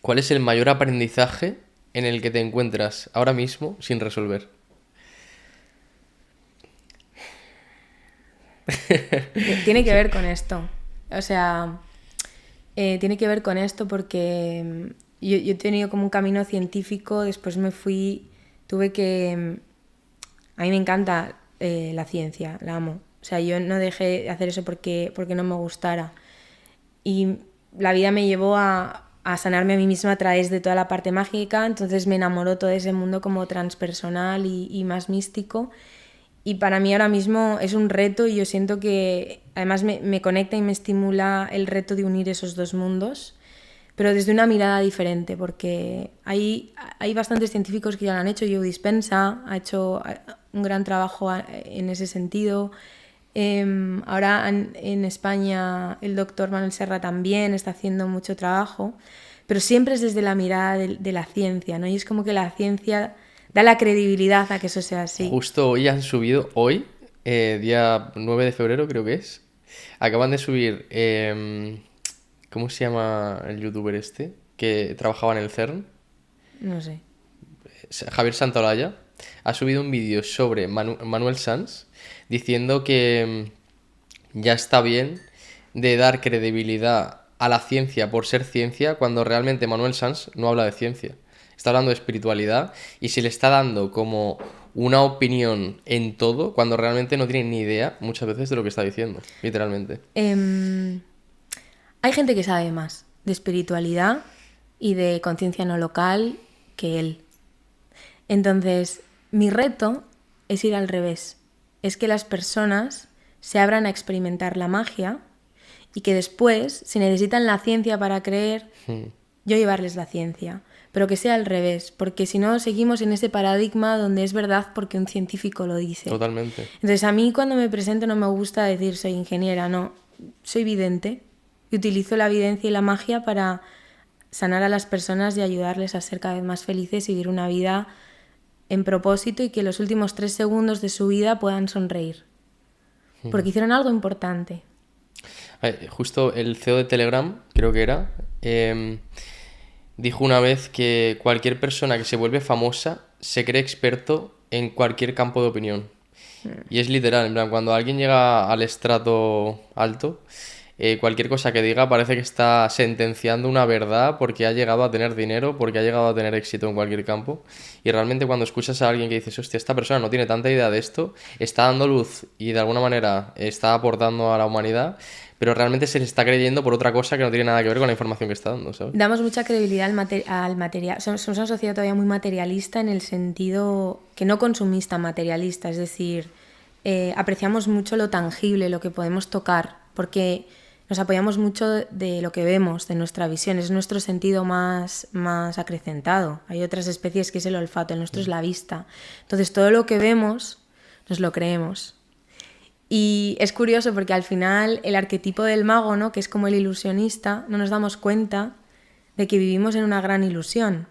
¿cuál es el mayor aprendizaje en el que te encuentras ahora mismo sin resolver? Tiene que ver con esto. O sea, tiene que ver con esto porque yo he tenido como un camino científico, después tuve que... A mí me encanta la ciencia, la amo. O sea, yo no dejé de hacer eso porque no me gustara. Y la vida me llevó a sanarme a mí misma a través de toda la parte mágica, entonces me enamoró todo ese mundo como transpersonal y más místico. Y para mí ahora mismo es un reto, y yo siento que además me conecta y me estimula el reto de unir esos dos mundos, pero desde una mirada diferente, porque hay bastantes científicos que ya lo han hecho. Joe Dispenza ha hecho un gran trabajo en ese sentido. Ahora en España el doctor Manuel Serra también está haciendo mucho trabajo, pero siempre es desde la mirada de la ciencia, ¿no? Y es como que la ciencia da la credibilidad a que eso sea así. Justo hoy han subido, día 9 de febrero creo que es, acaban de subir, ¿cómo se llama el youtuber este? Que trabajaba en el CERN. No sé. Javier Santolaya. ha subido un vídeo sobre Manuel Sanz diciendo que ya está bien de dar credibilidad a la ciencia por ser ciencia cuando realmente Manuel Sanz no habla de ciencia. Está hablando de espiritualidad y se le está dando como una opinión en todo cuando realmente no tiene ni idea muchas veces de lo que está diciendo, literalmente. Hay gente que sabe más de espiritualidad y de conciencia no local que él. Entonces, mi reto es ir al revés. Es que las personas se abran a experimentar la magia y que después, si necesitan la ciencia para creer, yo llevarles la ciencia. Pero que sea al revés, porque si no seguimos en ese paradigma donde es verdad porque un científico lo dice. Totalmente. Entonces a mí cuando me presento no me gusta decir soy ingeniera, no, soy vidente y utilizo la evidencia y la magia para sanar a las personas y ayudarles a ser cada vez más felices y vivir una vida en propósito y que los últimos 3 segundos de su vida puedan sonreír. Porque hicieron algo importante. Justo el CEO de Telegram, creo que era, dijo una vez que cualquier persona que se vuelve famosa se cree experto en cualquier campo de opinión. Y es literal, en plan, cuando alguien llega al estrato alto, cualquier cosa que diga parece que está sentenciando una verdad porque ha llegado a tener dinero, porque ha llegado a tener éxito en cualquier campo. Y realmente cuando escuchas a alguien que dices, hostia, esta persona no tiene tanta idea de esto, está dando luz y de alguna manera está aportando a la humanidad, pero realmente se le está creyendo por otra cosa que no tiene nada que ver con la información que está dando, ¿sabes? Damos mucha credibilidad al material. Somos una sociedad todavía muy materialista en el sentido que no consumista, materialista. Es decir, apreciamos mucho lo tangible, lo que podemos tocar, porque nos apoyamos mucho de lo que vemos, de nuestra visión. Es nuestro sentido más acrecentado. Hay otras especies que es el olfato, el nuestro es la vista. Entonces todo lo que vemos nos lo creemos. Y es curioso porque al final el arquetipo del mago, ¿no?, que es como el ilusionista, no nos damos cuenta de que vivimos en una gran ilusión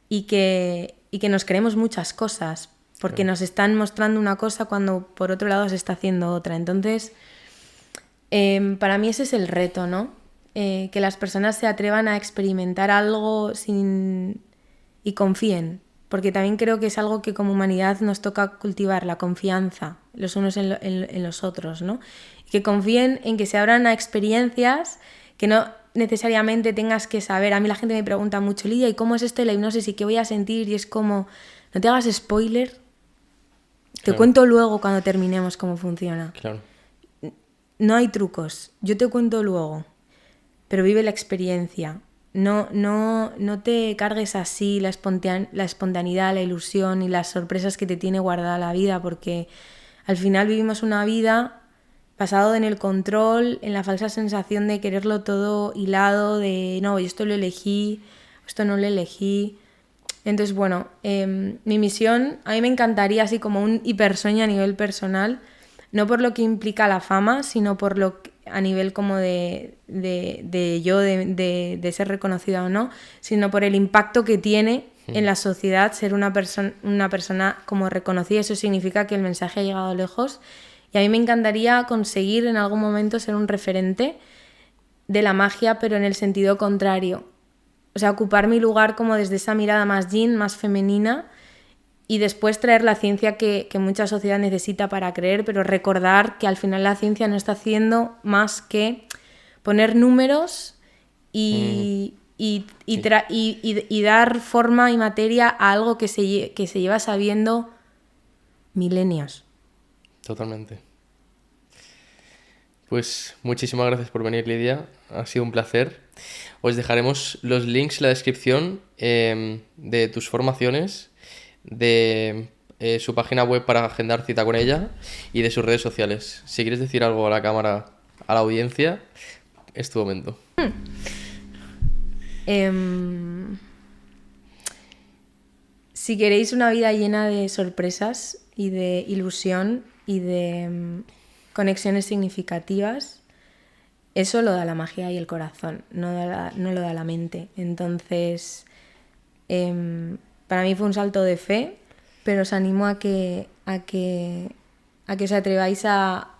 y que nos creemos muchas cosas porque nos están mostrando una cosa cuando por otro lado se está haciendo otra. Entonces, para mí ese es el reto, ¿no? Que las personas se atrevan a experimentar algo y confíen. Porque también creo que es algo que como humanidad nos toca cultivar, la confianza los unos en los otros, ¿no? Y que confíen en que se abran a experiencias que no necesariamente tengas que saber. A mí la gente me pregunta mucho, Lidia, ¿y cómo es esto de la hipnosis y qué voy a sentir? Y es como, no te hagas spoiler, te cuento luego cuando terminemos cómo funciona. Claro. No hay trucos, yo te cuento luego, pero vive la experiencia. No te cargues así la espontaneidad, la ilusión y las sorpresas que te tiene guardada la vida, porque al final vivimos una vida basado en el control, en la falsa sensación de quererlo todo hilado, de no, esto lo elegí, esto no lo elegí. Entonces, bueno, mi misión, a mí me encantaría así como un hipersueño a nivel personal, no por lo que implica la fama, sino por lo que a nivel como de ser reconocida o no, sino por el impacto que tiene en la sociedad ser una persona como reconocida. Eso significa que el mensaje ha llegado lejos y a mí me encantaría conseguir en algún momento ser un referente de la magia, pero en el sentido contrario. O sea, ocupar mi lugar como desde esa mirada más yin, más femenina, y después traer la ciencia que mucha sociedad necesita para creer, pero recordar que al final la ciencia no está haciendo más que poner números y dar forma y materia a algo que se lleva sabiendo milenios. Totalmente. Pues muchísimas gracias por venir, Lidia. Ha sido un placer. Os dejaremos los links en la descripción de tus formaciones, de su página web para agendar cita con ella y de sus redes sociales. Si quieres decir algo a la cámara, a la audiencia, es tu momento. Si queréis una vida llena de sorpresas y de ilusión y de conexiones significativas, eso lo da la magia y el corazón, no lo da la mente. Entonces, para mí fue un salto de fe, pero os animo a que os atreváis a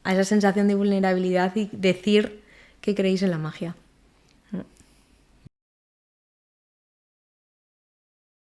esa sensación de vulnerabilidad y decir que creéis en la magia.